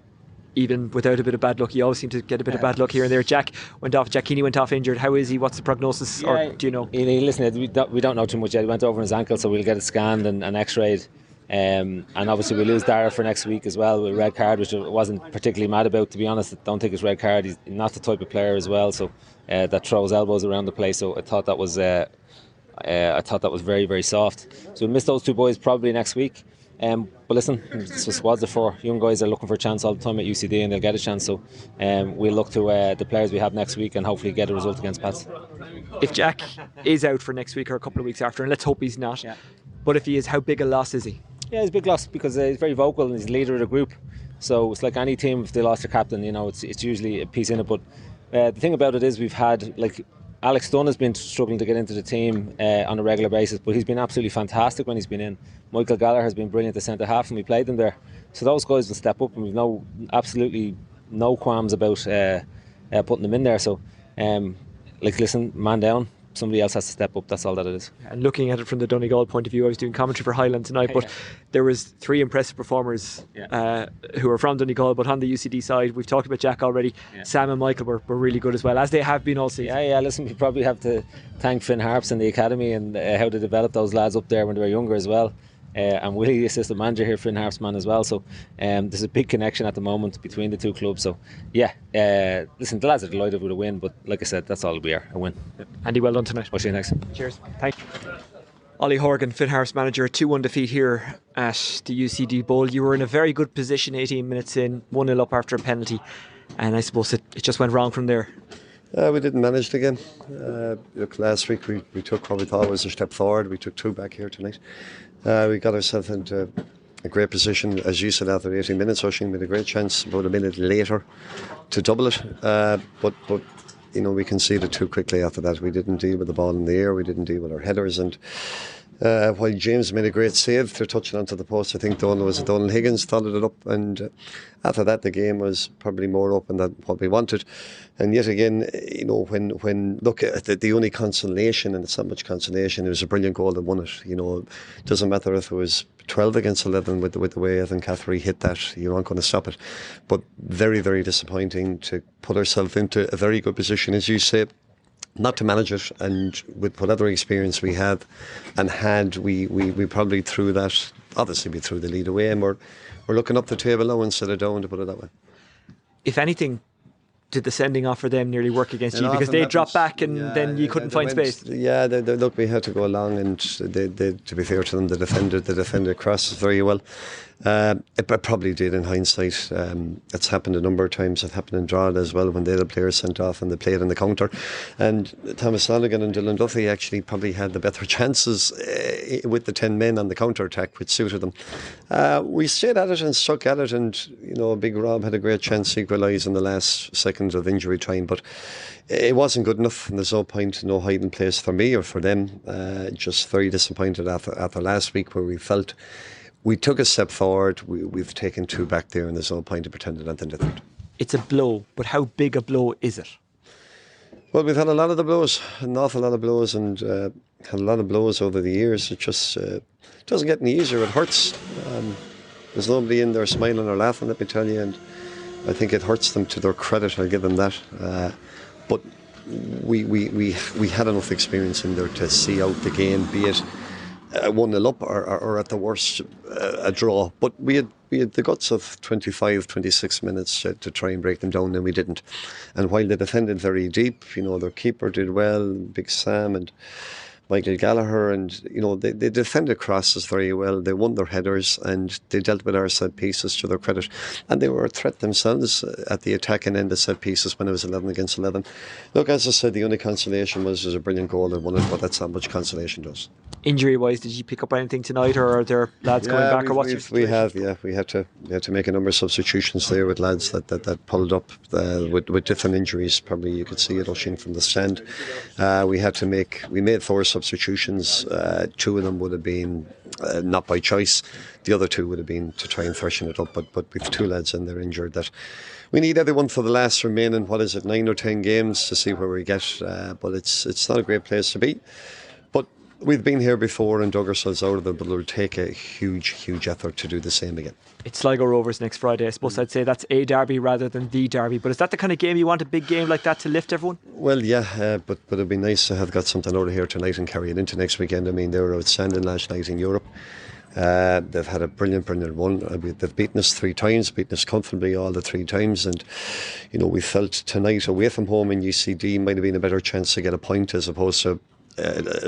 even without a bit of bad luck. You always seem to get a bit of bad luck here and there. Jack Heaney went off injured. How is he? What's the prognosis? Yeah, or do you know? Listen, we don't know too much yet. He went over his ankle, so we'll get it scanned and x-rayed. And obviously we lose Dara for next week as well with a red card, which I wasn't particularly mad about, to be honest. I don't think it's red card. He's not the type of player as well, so that throws elbows around the place. So I thought that was very, very soft. So we'll miss those two boys probably next week. But listen, this was squads are for. Young guys are looking for a chance all the time at UCD, and they'll get a chance. So we'll look to the players we have next week and hopefully get a result against Pats. If Jack is out for next week or a couple of weeks after, and let's hope he's not, but if he is, how big a loss is he? Yeah, he's a big loss because he's very vocal and he's the leader of the group. So it's like any team, if they lost their captain, it's usually a piece in it. But the thing about it is we've had, like, Alex Dunn has been struggling to get into the team on a regular basis, but he's been absolutely fantastic when he's been in. Michael Gallagher has been brilliant at centre half, and we played them there. So those guys will step up, and we've absolutely no qualms about putting them in there. So, listen, man down. Somebody else has to step up. That's all that it is. And looking at it from the Donegal point of view, I was doing commentary for Highland tonight, but there was 3 impressive performers who are from Donegal, but on the UCD side, we've talked about Jack already. Sam and Michael were really good as well, as they have been all season. Listen, we probably have to thank Finn Harps and the academy and how they developed those lads up there when they were younger as well. And Willie, the assistant manager here, Finn Harps man as well. So there's a big connection at the moment between the two clubs. So listen, the lads are delighted with a win, but like I said, that's all we are, a win. Andy, well done tonight. We'll see you next. Cheers. Thank you. Ollie Horgan, Finn Harps manager, 2-1 defeat here at the UCD Bowl. You were in a very good position 18 minutes in, 1-0 up after a penalty, and I suppose it just went wrong from there. We didn't manage it again. Look, last week we took what we thought was a step forward. We took 2 back here tonight. We got ourselves into a great position, as you said, after 18 minutes. Oisin made a great chance about a minute later to double it. But we conceded too quickly after that. We didn't deal with the ball in the air. We didn't deal with our headers. And while James made a great save to touch it onto the post, I think Donald Higgins followed it up. And after that, the game was probably more open than what we wanted. And yet again, when look at the only consolation, and it's not much consolation, it was a brilliant goal that won it. It doesn't matter if it was 12 against 11 with the way Evan Cathry hit that, you aren't going to stop it. But very, very disappointing to put ourselves into a very good position, as you say, not to manage it, and with whatever experience we had, we probably threw that. Obviously, we threw the lead away, and we're looking up the table now instead of down, to put it that way. If anything, did the sending off for them nearly work against you, because they dropped back and then you couldn't find space? Yeah, look, we had to go along, and they, to be fair to them, they defended crosses very well. It probably did in hindsight. It's happened a number of times. It happened in Drogheda as well, when they had the players sent off and they played in the counter. And Thomas Lanigan and Dylan Duffy actually probably had the better chances with the 10 men on the counter attack, which suited them. We stayed at it and stuck at it, and Big Rob had a great chance to equalise in the last seconds of injury time, but it wasn't good enough, and there's no point, no hiding place for me or for them. Just very disappointed after last week, where we felt we took a step forward. We've taken 2 back there, and there's no point in pretending anything different. It's a blow, but how big a blow is it? Well, we've had a lot of the blows, an awful lot of blows, and had a lot of blows over the years. It just doesn't get any easier. It hurts. There's nobody in there smiling or laughing, let me tell you, and I think it hurts them, to their credit. I'll give them that. But we had enough experience in there to see out the game, be it 1-0 up or at the worst a draw. But we had the guts of 25, 26 minutes to try and break them down, and we didn't. And while they defended very deep, their keeper did well, Big Sam and Michael Gallagher, and they defended crosses very well. They won their headers, and they dealt with our set pieces to their credit, and they were a threat themselves at the attacking end of set pieces when it was 11 against 11. Look, as I said, the only consolation was a brilliant goal that won it, but that's not much consolation does. Injury wise, did you pick up anything tonight, or are there lads going back, or what's we have we had to make a number of substitutions there with lads that pulled up with different injuries. Probably you could see it, Oisin, from the stand. We made 4 substitutions. 2 of them would have been not by choice. The other 2 would have been to try and freshen it up. But with 2 lads in there injured, that we need everyone for the last remaining 9 or 10 games to see where we get. But it's not a great place to be. But We've been here before and dug ourselves out of it, but it'll take a huge effort to do the same again. It's Sligo Rovers next Friday. I suppose I'd say that's a derby rather than the derby. But is that the kind of game you want, a big game like that to lift everyone? Well, yeah, but it'd be nice to have got something out of here tonight and carry it into next weekend. I mean, they were outstanding last night in Europe. They've had a brilliant run. They've beaten us 3 times, beaten us comfortably all the 3 times, and we felt tonight away from home in UCD might have been a better chance to get a point as opposed to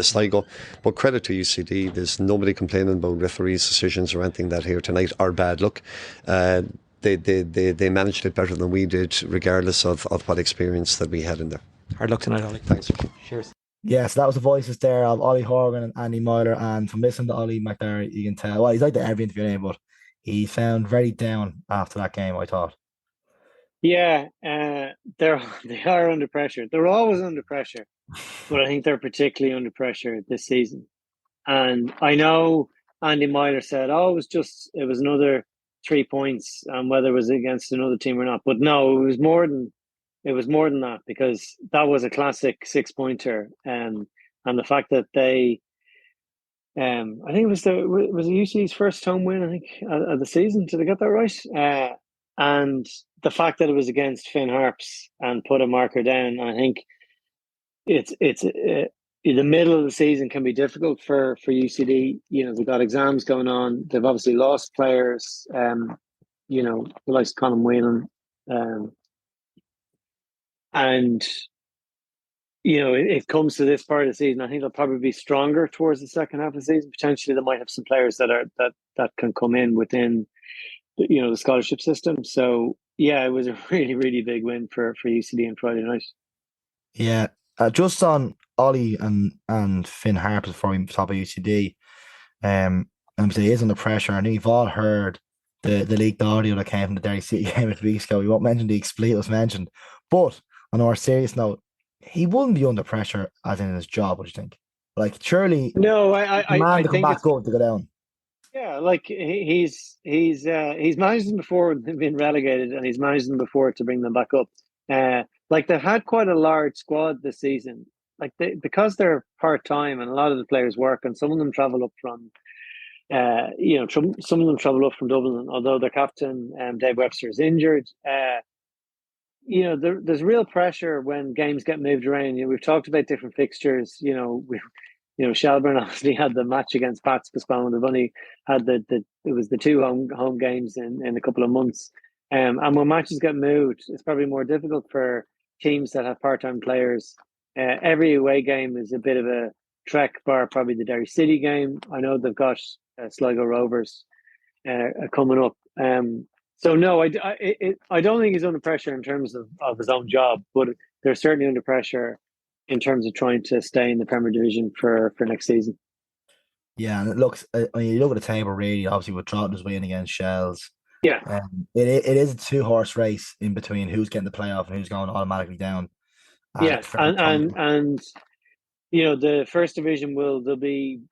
Sligo. But credit to UCD, there's nobody complaining about referees' decisions or anything that here tonight are bad luck. They managed it better than we did, regardless of what experience that we had in there. Hard luck tonight, Ollie. Thanks. Cheers. Yeah, so that was the voices there of Ollie Horgan and Andy Meyler, and from listening to Ollie Macdara, you can tell, well, he's like the every interview name, but he sounded very down after that game, I thought. Yeah, they are under pressure. They're always under pressure, but I think they're particularly under pressure this season. And I know Andy Meyler said, it was another 3 points, whether it was against another team or not. But no, it was more than that, because that was a classic 6-pointer. And the fact that they, I think it was UC's first home win, I think, of the season. Did I get that right? And the fact that it was against Finn Harps and put a marker down, I think it's the middle of the season can be difficult for UCD. They've got exams going on. They've obviously lost players. The likes of Colin Whelan, and it comes to this part of the season. I think they'll probably be stronger towards the second half of the season. Potentially, they might have some players that can come in within the scholarship system. So yeah, it was a really, really big win for UCD on Friday night. Yeah, just on Ollie and Finn Harps before we talk about UCD, he is under pressure. I know you've all heard the leaked audio that came from the Derry City game a few weeks ago. We won't mention the expletives mentioned, but on a more serious note, he wouldn't be under pressure as in his job. What do you think? Like, surely, no, I to come back up to go down. Yeah, like he's managed them before and been relegated, and he's managed them before to bring them back up. Like, they've had quite a large squad this season. Like, because they're part-time and a lot of the players work, and some of them travel up from, some of them travel up from Dublin, although their captain, Dave Webster, is injured. There's real pressure when games get moved around. We've talked about different fixtures. Shelburne obviously had the match against Pats postponed. They've only had it was the 2 home games in a couple of months. And when matches get moved, it's probably more difficult for teams that have part-time players. Every away game is a bit of a trek, bar probably the Derry City game. I know they've got Sligo Rovers coming up. So no, I don't think he's under pressure in terms of his own job, but they're certainly under pressure in terms of trying to stay in the Premier Division for next season. Yeah, and it looks, when you look at the table, really, obviously with Trotter's win against Shells, yeah, it is a 2-horse race in between who's getting the playoff and who's going automatically down. Yeah, and the first division there'll be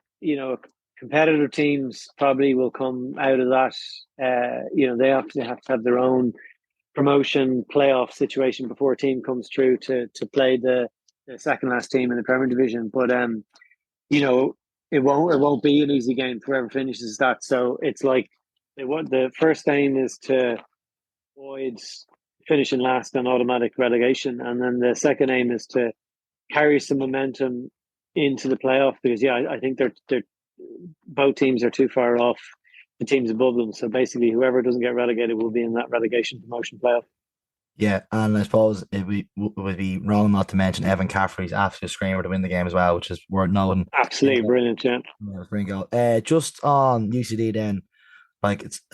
competitive teams probably will come out of that. They have to have their own promotion playoff situation before a team comes through to play the second last team in the Premier Division. But it won't be an easy game for whoever finishes that. So it's like the first aim is to avoid finishing last on automatic relegation, and then the second aim is to carry some momentum into the playoff, because I think they're both teams are too far off the teams above them. So basically, whoever doesn't get relegated will be in that relegation promotion playoff. Yeah, and I suppose it would be wrong not to mention Evan Caffrey's absolute screamer to win the game as well, which is worth noting. Absolutely brilliant, yeah. Brilliant. Just on UCD then,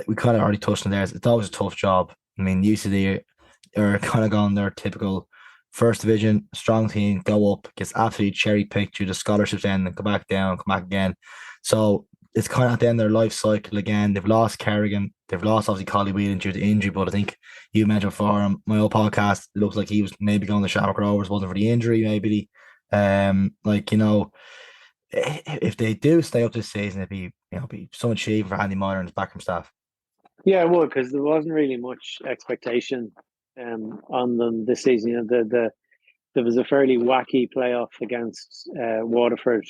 we kind of already touched on there. It's always a tough job. I mean, UCD are kind of going their typical first division, strong team, go up, gets absolutely cherry picked through the scholarships end and come back down, come back again. So it's kind of at the end of their life cycle again. They've lost Kerrigan. They've lost, obviously, Collie Whelan due to injury, but I think you mentioned before on my old podcast, it looks like he was maybe going to Shamrock Rovers, wasn't for the injury, maybe. If they do stay up this season, it'd be so much achievement for Andy Meyler and his backroom staff. Yeah, it would, because there wasn't really much expectation on them this season. There was a fairly wacky playoff against Waterford,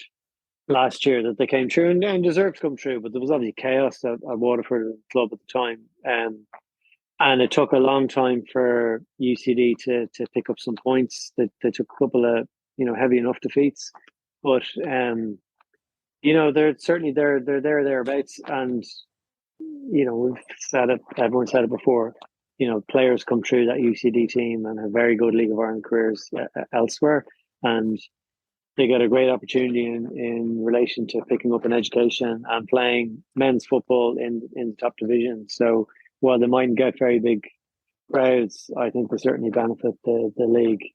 last year that they came through and deserved to come through. But there was obviously chaos at Waterford club at the time, and it took a long time for UCD to pick up some points. They took a couple of heavy enough defeats, but they're certainly they're thereabouts, and we've said it. Everyone said it before. Players come through that UCD team and have very good League of Ireland careers elsewhere, and they get a great opportunity in relation to picking up an education and playing men's football in the top division. So while they mightn't get very big crowds, I think they certainly benefit the league.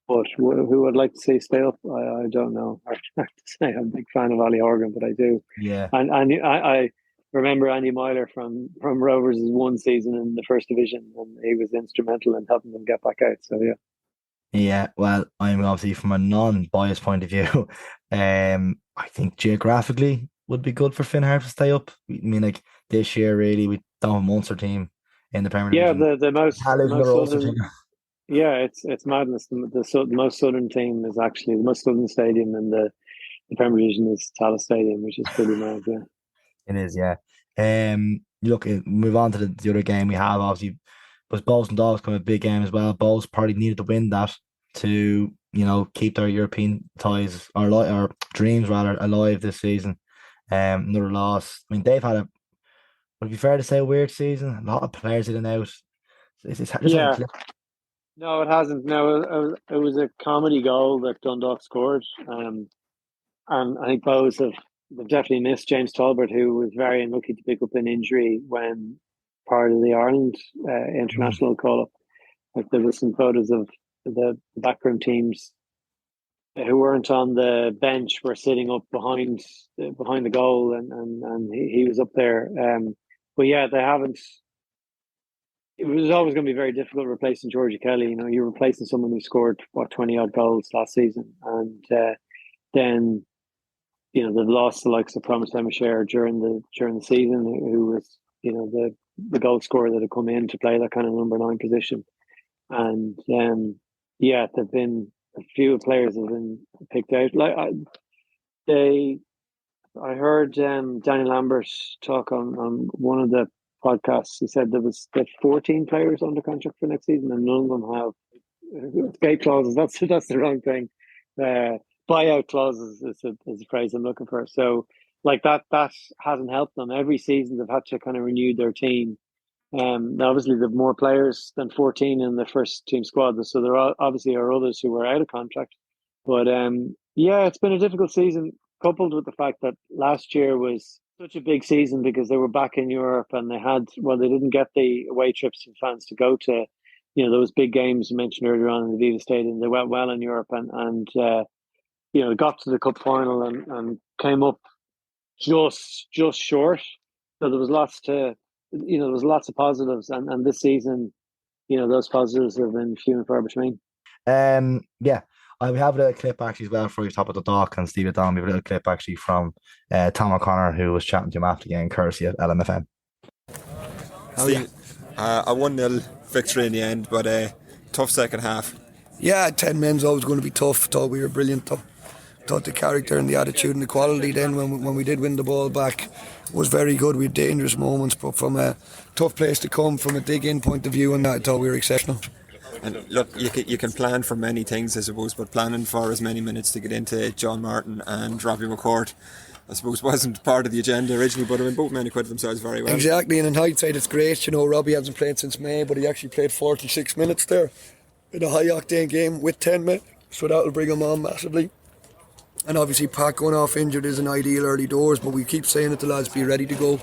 But who would like to see stay up? I don't know. I have to say I'm a big fan of Ollie Horgan, but I do. Yeah. And I remember Andy Meyler from Rovers' one season in the first division, and he was instrumental in helping them get back out. So yeah. Yeah, well, I'm obviously from a non-biased point of view. I think geographically would be good for Finn Harps to stay up. I mean, like this year, really, we don't have a Munster team in the Premier League. Yeah, the most southern. Yeah, it's madness. The most southern team is actually the most southern stadium in the Premier Division is Tallaght Stadium, which is pretty mad. Yeah, it is. Yeah. Look, move on to the other game we have. Obviously, but Bohs and Dogs come a big game as well. Bohs probably needed to win that to keep their European ties or dreams rather alive this season. Another loss. I mean, they've had would it be fair to say a weird season? A lot of players in and out. Yeah. No, it hasn't. No, it was a comedy goal that Dundalk scored. And I think Bohs they've definitely missed James Talbot, who was very unlucky to pick up an injury when part of the Ireland international call-up. Like there was some photos of the backroom teams who weren't on the bench were sitting up behind the goal, and he was up there. But yeah, they haven't. It was always going to be very difficult replacing Georgie Kelly. You're replacing someone who scored 20 odd goals last season, and then they've lost the likes of Promise Lemashare during the season, who was the goal scorer that had come in to play that kind of number 9 position, and there've been a few players have been picked out. Like I heard Danny Lambert talk on one of the podcasts. He said there 14 players under contract for next season, and none of them have escape clauses. That's the wrong thing. Buyout clauses is a phrase I'm looking for. So like that hasn't helped them. Every season they've had to kind of renew their team. Now obviously they've more players than 14 in the first team squad, so there obviously are others who are out of contract. But it's been a difficult season, coupled with the fact that last year was such a big season because they were back in Europe and they didn't get the away trips for fans to go to, those big games you mentioned earlier on in the Viva Stadium. They went well in Europe and got to the cup final and came up just short. So there was lots of positives, and this season, those positives have been few and far between. We have a little clip actually as well for you, top of the dock, and Steve O'Donnell. We have a little clip actually from Tom O'Connor, who was chatting to him after the game, courtesy at LMFM. How are you? A 1-0 victory in the end, but tough second half. Yeah, 10 men's always going to be tough. Thought we were brilliant. Thought the character and the attitude and the quality then when we did win the ball back was very good. We had dangerous moments, but from a tough place to come, from a dig-in point of view, and I thought we were exceptional. And look, you can plan for many things, I suppose, but planning for as many minutes to get into John Martin and Robbie McCourt, I suppose, wasn't part of the agenda originally, but I mean, both men acquitted themselves very well. Exactly, and in hindsight it's great. Robbie hasn't played since May, but he actually played 46 minutes there in a high-octane game with 10 men, so that'll bring him on massively. And obviously Pat going off injured isn't ideal early doors, but we keep saying it to lads, be ready to go.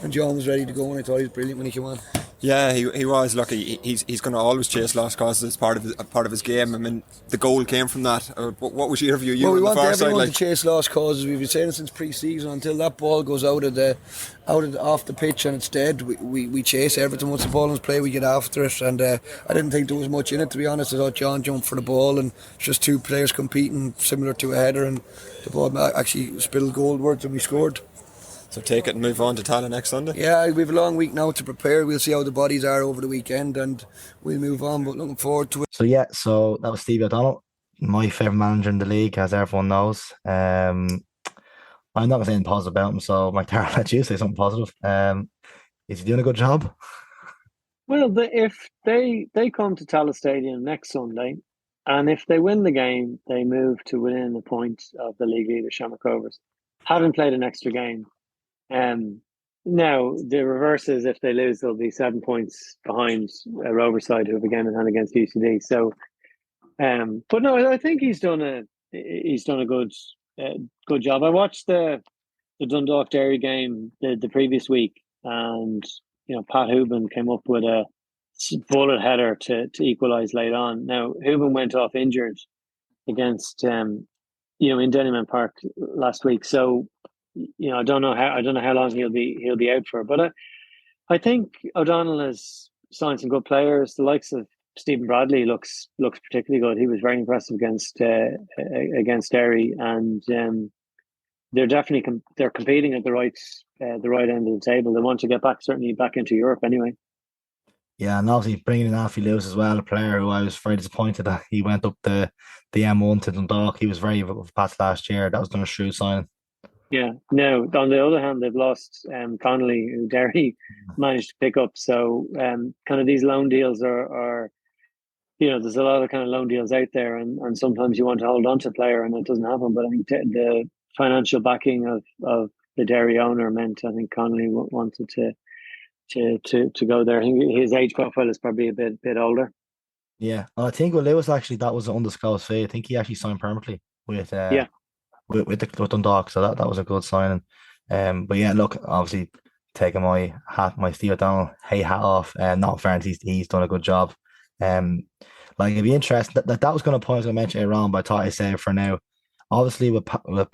And John was ready to go, and I thought he was brilliant when he came on. Yeah, he was. Look, he's going to always chase lost causes as part of his game. I mean, the goal came from that. What was your view? Well, we want everyone to chase lost causes. We've been saying it since pre-season. Until that ball goes off the pitch and it's dead, we chase everything. Once the ball is play, we get after it. And I didn't think there was much in it, to be honest. I thought John jumped for the ball, and it's just two players competing, similar to a header, and the ball actually spilled goalwards, and we scored. So take it and move on to Tallaght next Sunday? Yeah, we have a long week now to prepare. We'll see how the bodies are over the weekend and we'll move on, but looking forward to it. So that was Stevie O'Donnell my favourite manager in the league, as everyone knows. I'm not going to say anything positive about him, so Macdara, let you say something positive. Is he doing a good job? Well, if they come to Tallaght Stadium next Sunday, and if they win the game, they move to within a point of the league leader Shamrock Rovers. Haven't played an extra game. Now the reverse is if they lose, they'll be 7 points behind a Rovers side who have again in hand against UCD. So, but no, I think he's done a good job. I watched the Dundalk Derry game the previous week, and Pat Hooban came up with a bullet header to equalise late on. Now Hooban went off injured against in Dennyman Park last week, so I don't know how long he'll be out for. But I think O'Donnell has signed some good players. The likes of Stephen Bradley looks particularly good. He was very impressive against Derry, and they're definitely they're competing at the right end of the table. They want to get certainly back into Europe anyway. Yeah, and obviously bringing in Alfie Lewis as well, a player who I was very disappointed that he went up the M1 to Dundalk. He was very past last year. That was done a shrewd signing. Yeah. Now, on the other hand, they've lost Connolly, who Derry managed to pick up. So, kind of these loan deals are there's a lot of kind of loan deals out there, and sometimes you want to hold on to a player and it doesn't happen. But I think the financial backing of the Derry owner meant I think Connolly wanted to go there. I think his age profile is probably a bit older. Yeah, I think with Lewis actually that was an undisclosed fee. I think he actually signed permanently with with Dundalk, so that was a good signing. But yeah, look, obviously taking my Steve O'Donnell hat off, and not fairness, he's done a good job. Like it'd be interesting that was going to point I was going to mention it wrong, but I thought I'd say it for now. Obviously, with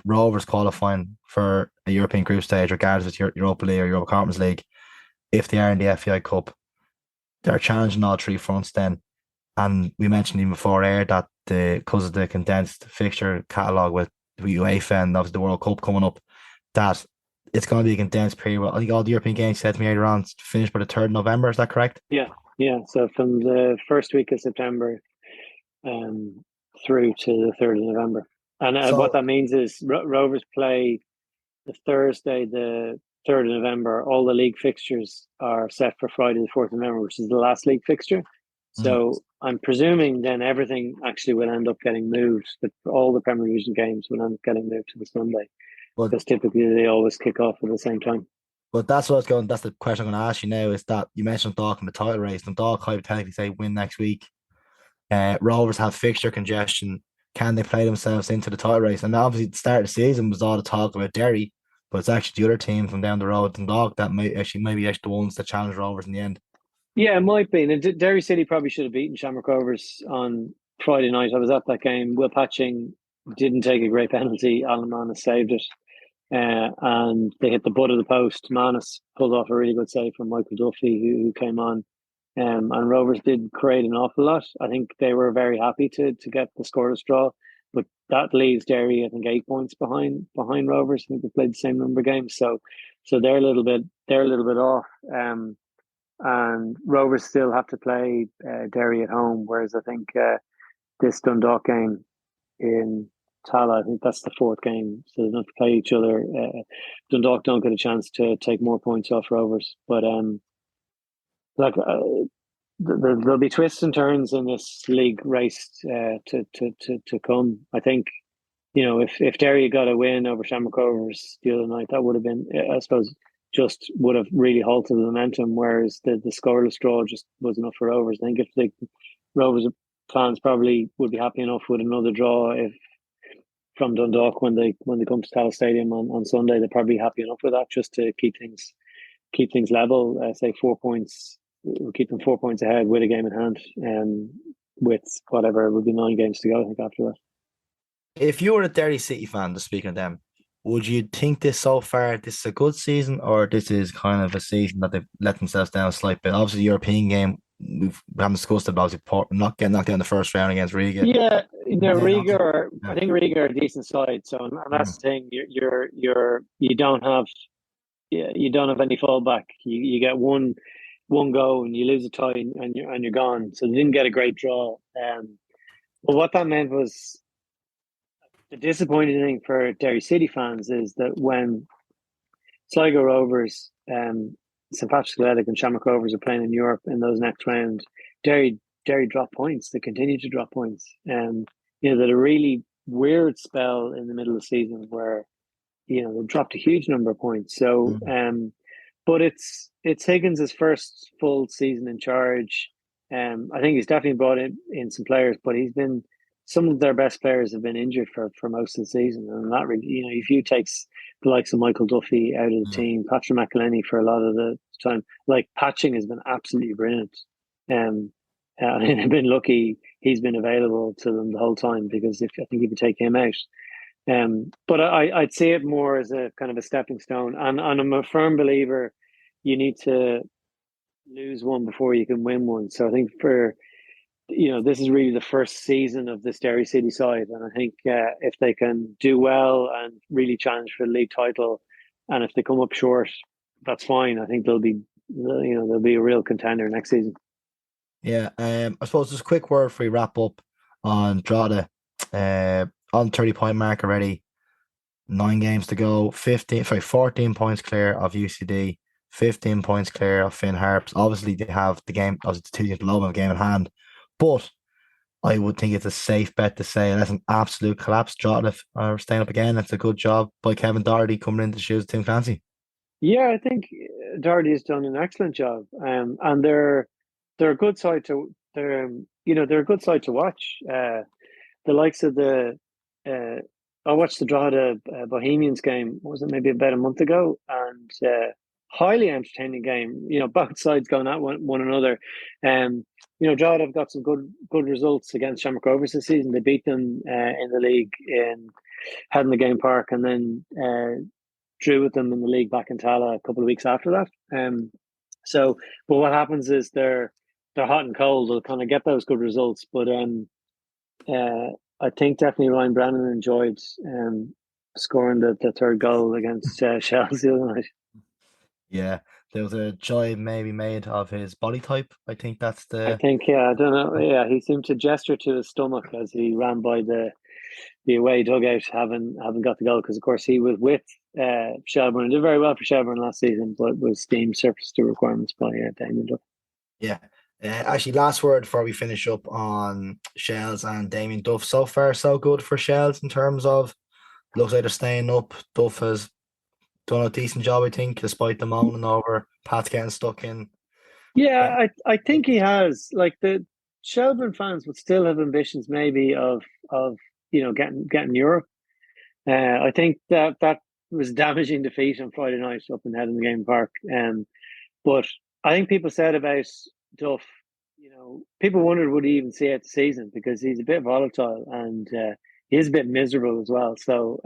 Rovers qualifying for a European group stage, regardless if it's Europa League or Europa Conference League, if they are in the FAI Cup, they're challenging all three fronts then. And we mentioned even before air that because of the condensed fixture catalogue with UEFA and obviously the World Cup coming up, that it's going to be a condensed period. I think all the European games said to me earlier on finished by the 3rd of November. Is that correct? Yeah. So from the first week of September through to the 3rd of November. And what that means is Rovers play the Thursday, the 3rd of November. All the league fixtures are set for Friday, the 4th of November, which is the last league fixture. So I'm presuming then everything actually will end up getting moved. But all the Premier Division games will end up getting moved to the Sunday. Because typically they always kick off at the same time. But that's what I was going. That's the question I'm going to ask you now. Is that you mentioned Dundalk in the title race? Dundalk hypothetically say win next week. Rovers have fixture congestion. Can they play themselves into the title race? And obviously, the start of the season was all the talk about Derry, but it's actually the other team from down the road, Dundalk, that maybe the ones that challenge Rovers in the end. Yeah, it might be. And Derry City probably should have beaten Shamrock Rovers on Friday night. I was at that game. Will Patching didn't take a great penalty. Alan Manus saved it. And they hit the butt of the post. Manus pulled off a really good save from Michael Duffy, who came on. And Rovers did create an awful lot. I think they were very happy to get the scoreless draw, but that leaves Derry, I think, 8 points behind Rovers. I think they played the same number of games, so they're a little bit off. And Rovers still have to play Derry at home, whereas I think this Dundalk game in Tallaght, I think that's the 4th game, so they don't have to play each other. Dundalk don't get a chance to take more points off Rovers, but there'll be twists and turns in this league race to come. I think if Derry got a win over Shamrock Rovers the other night, that would have been, I suppose, just would have really halted the momentum. Whereas the scoreless draw just was enough for Rovers. I think if the Rovers fans probably would be happy enough with another draw if from Dundalk when they come to Tallaght Stadium on Sunday, they're probably happy enough with that just to keep things level. Say 4 points. We'll keep them 4 points ahead with a game in hand, with whatever, it would be 9 games to go, I think, after that. If you were a Derry City fan, just speaking of them, would you think this is a good season, or this is kind of a season that they've let themselves down a slight bit? Obviously, the European game, we haven't discussed it, obviously, not getting knocked down in the first round against Riga. Yeah, Riga, I think Riga are a decent side, so and that's the thing. You don't have any fallback. You get one go and you lose a tie and you're gone. So they didn't get a great draw. But what that meant was the disappointing thing for Derry City fans is that when Sligo Rovers, St Patrick's Athletic and Shamrock Rovers are playing in Europe in those next rounds, Derry drop points. They continue to drop points. They had a really weird spell in the middle of the season where they dropped a huge number of points. So, but it's Higgins' first full season in charge. I think he's definitely brought in some players, but some of their best players have been injured for most of the season, and that really, if you take the likes of Michael Duffy out of the team, Patrick McElhenney for a lot of the time, like patching has been absolutely brilliant. I've been lucky he's been available to them the whole time, because I think if you take him out, but I'd see it more as a kind of a stepping stone, and I'm a firm believer you need to lose one before you can win one. So I think this is really the first season of this Derry City side, and I think if they can do well and really challenge for the league title, and if they come up short, that's fine. I think they'll be a real contender next season. Yeah, I suppose just a quick word before we wrap up on Drogheda. On 30-point mark already, 9 games to go, 14 points clear of UCD, 15 points clear of Finn Harps. Obviously, they have the game, obviously the 2 teams below them have a game in hand, but I would think it's a safe bet to say, unless an absolute collapse, Drogheda are staying up again. That's a good job by Kevin Doherty coming in to shoes Tim Clancy. Yeah, I think Doherty has done an excellent job, and they're a good side to they're a good side to watch. The likes of I watched the Drogheda Bohemians game. What was it, maybe about a month ago, and highly entertaining game. Both sides going at one another. Drogheda have got some good results against Shamrock Rovers this season. They beat them in the league in Headingley Game Park, and then drew with them in the league back in Tala a couple of weeks after that. But what happens is they're hot and cold. They'll kind of get those good results, but I think definitely Ryan Brennan enjoyed scoring the third goal against Shells the other night. Yeah, there was a joy maybe made of his body type. I think I don't know. Yeah, he seemed to gesture to his stomach as he ran by the away dugout, having got the goal, because of course he was with Shelburne. Did very well for Shelburne last season, but was deemed surplus to requirements by Damien Duff. Yeah. Actually, last word before we finish up on Shells and Damien Duff. So far, so good for Shells in terms of looks like they're staying up. Duff has done a decent job, I think, despite the moaning over Pat's getting stuck in. Yeah, I think he has. Like, the Shelburne fans would still have ambitions maybe of getting Europe. I think that was a damaging defeat on Friday night up in Headingley Game Park. But I think people said about Duff, people wondered would he even see out the season, because he's a bit volatile and he is a bit miserable as well. So,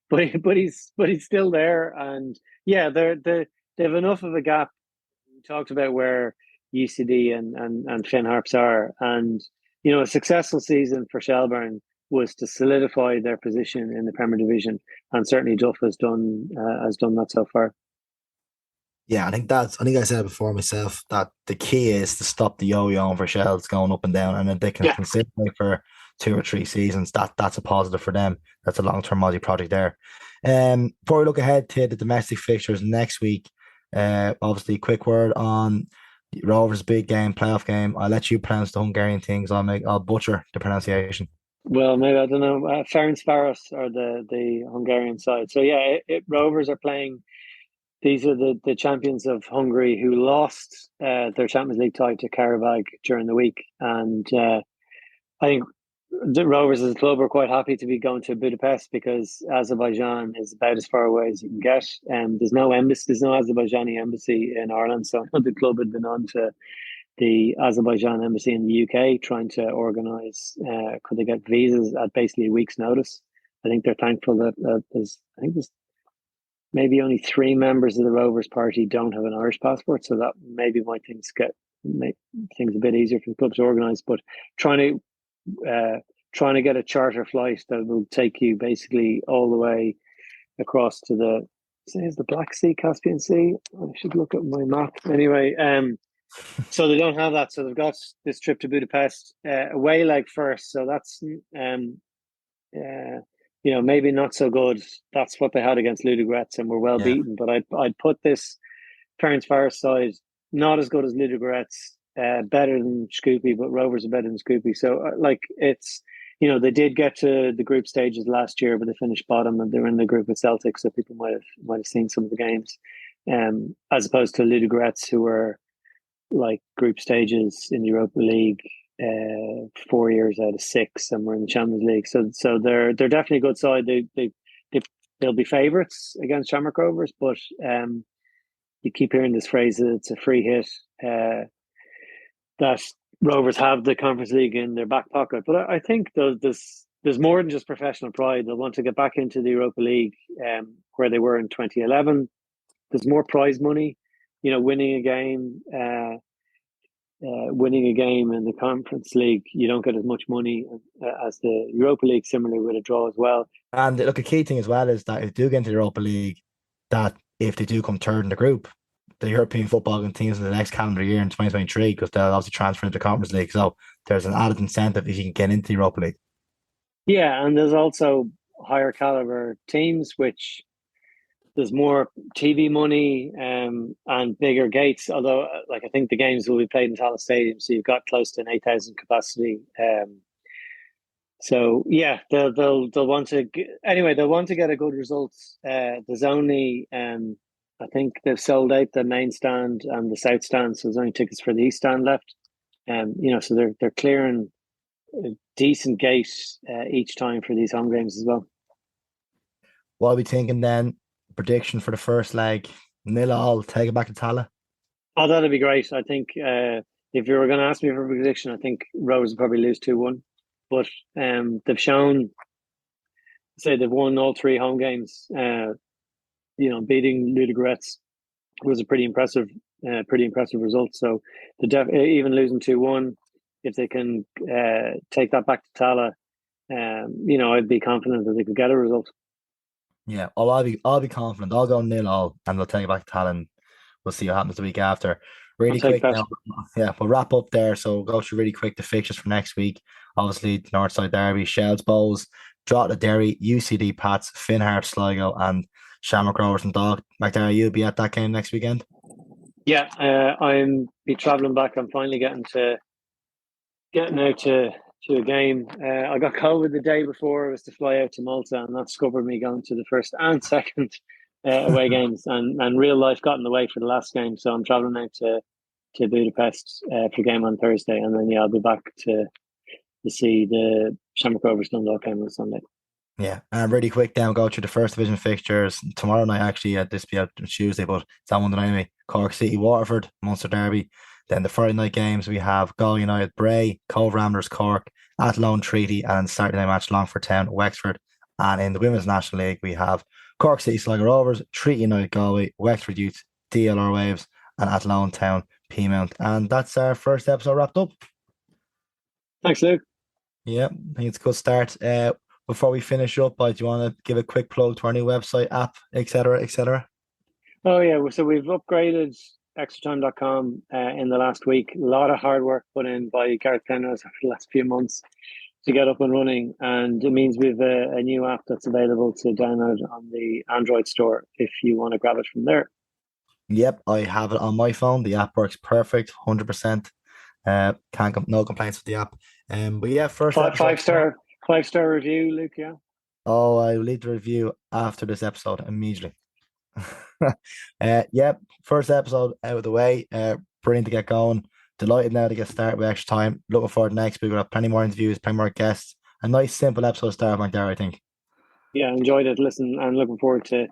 but he's still there, and yeah, they have enough of a gap. We talked about where UCD and Finn Harps are, and a successful season for Shelburne was to solidify their position in the Premier Division, and certainly Duff has done that so far. Yeah, I think I said it before myself, that the key is to stop the yo-yo for Shells going up and down, and if they can consistently for 2 or 3 seasons, that's a positive for them. That's a long-term Aussie project there. Before we look ahead to the domestic fixtures next week, obviously quick word on Rovers' big game, playoff game. I'll let you pronounce the Hungarian things. I'll butcher the pronunciation. Well, maybe, I don't know. Ferencváros are the Hungarian side. So yeah, Rovers are playing. These are the champions of Hungary who lost their Champions League tie to Karabag during the week. And I think the Rovers as a club are quite happy to be going to Budapest, because Azerbaijan is about as far away as you can get. There's no Azerbaijani embassy in Ireland. So the club had been on to the Azerbaijan embassy in the UK trying to organise, could they get visas at basically a week's notice. I think they're thankful that there's maybe only 3 members of the Rovers party don't have an Irish passport, so that maybe might make things a bit easier for the club to organise. But trying to get a charter flight that will take you basically all the way across to the Black Sea, Caspian Sea. I should look at my map anyway. So they don't have that. So they've got this trip to Budapest, away leg first. So that's maybe not so good. That's what they had against Ludogorets and were well beaten. But I'd put this Ferencváros side not as good as Ludogorets, better than Scoopy, but Rovers are better than Scoopy. So it's they did get to the group stages last year, but they finished bottom and they were in the group with Celtic, so people might have seen some of the games, as opposed to Ludogorets, who were like group stages in the Europa League 4 years out of 6, and we're in the Champions League. So they're definitely a good side. They'll be favourites against Shamrock Rovers, but you keep hearing this phrase that it's a free hit, that Rovers have the Conference League in their back pocket. But I think there's more than just professional pride. They'll want to get back into the Europa League, where they were in 2011. There's more prize money. Winning a game in the Conference League, you don't get as much money as the Europa League, similarly with a draw as well. And look, a key thing as well is that if they do get into the Europa League, that if they do come third in the group, the European football teams in the next calendar year in 2023, because they'll obviously transfer into the Conference League. So there's an added incentive if you can get into the Europa League. Yeah, and there's also higher caliber teams, which there's more TV money and bigger gates. Although, I think the games will be played in Tallaght Stadium, so you've got close to an 8,000 capacity. So yeah, they'll want to they'll want to get a good result. There's only I think they've sold out the main stand and the south stand, so there's only tickets for the east stand left. So they're clearing a decent gate each time for these home games as well. What are we thinking then? Prediction for the first leg: 0-0. Take it back to Tallaght. Oh, that'd be great. I think if you were going to ask me for a prediction, I think Rovers will probably lose 2-1. But they've shown, they've won all 3 home games. Beating Ludogorets was a pretty impressive result. So even losing 2-1, if they can take that back to Tallaght, I'd be confident that they could get a result. Yeah, I'll be confident. I'll go 0-0 and they'll take it back to Tallaght, and we'll see what happens the week after. Really quick now. Yeah, we'll wrap up there. So we'll go through really quick the fixtures for next week. Obviously, the Northside Derby, Shells Bowls, Drogheda Derry, UCD Pats, Finn Harps, Sligo, and Shamrock Rovers and Dundalk. Macdara, you'll be at that game next weekend? Yeah, I'm be travelling back. I'm finally getting out to a game. I got COVID the day before. I was to fly out to Malta, and that scuppered me going to the first and second away games, and real life got in the way for the last game. So I'm travelling out to Budapest for game on Thursday, and then I'll be back to see the Shamrock Rovers Dundalk game on Sunday. Yeah, and really quick then, we'll go through the first division fixtures tomorrow night. Actually, this will be out on Tuesday, but it's on Monday night anyway. Cork City, Waterford, Munster Derby. Then the Friday night games, we have Galway United, Bray, Cove Ramblers, Cork, Athlone Treaty, and Saturday night match Longford Town, Wexford. And in the Women's National League, we have Cork City, Sligo Rovers, Treaty United, Galway, Wexford Youth, DLR Waves, and Athlone Town, Peamount. And that's our first episode wrapped up. Thanks, Luke. Yeah, I think it's a good start. Before we finish up, do you want to give a quick plug to our new website, app, etc., etc.? Oh, yeah. So we've upgraded extratime.com in the last week. A lot of hard work put in by Gareth Penrose over the last few months to get up and running. And it means we have a new app that's available to download on the Android store if you want to grab it from there. Yep, I have it on my phone. The app works perfect, 100%. No complaints with the app. But yeah, first five-star review, Luke. Yeah. Oh, I will leave the review after this episode immediately. Yep, first episode out of the way. Brilliant to get going. Delighted now to get started with extra time. Looking forward to next week. We'll have plenty more interviews, plenty more guests. A nice simple episode to start with Macdara, I think. Yeah, enjoyed it. Listen, I'm looking forward to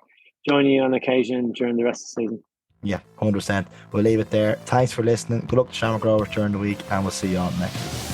joining you on occasion during the rest of the season. Yeah, 100%. We'll leave it there. Thanks for listening. Good luck to Shamrock Rovers during the week, and we'll see you on next week.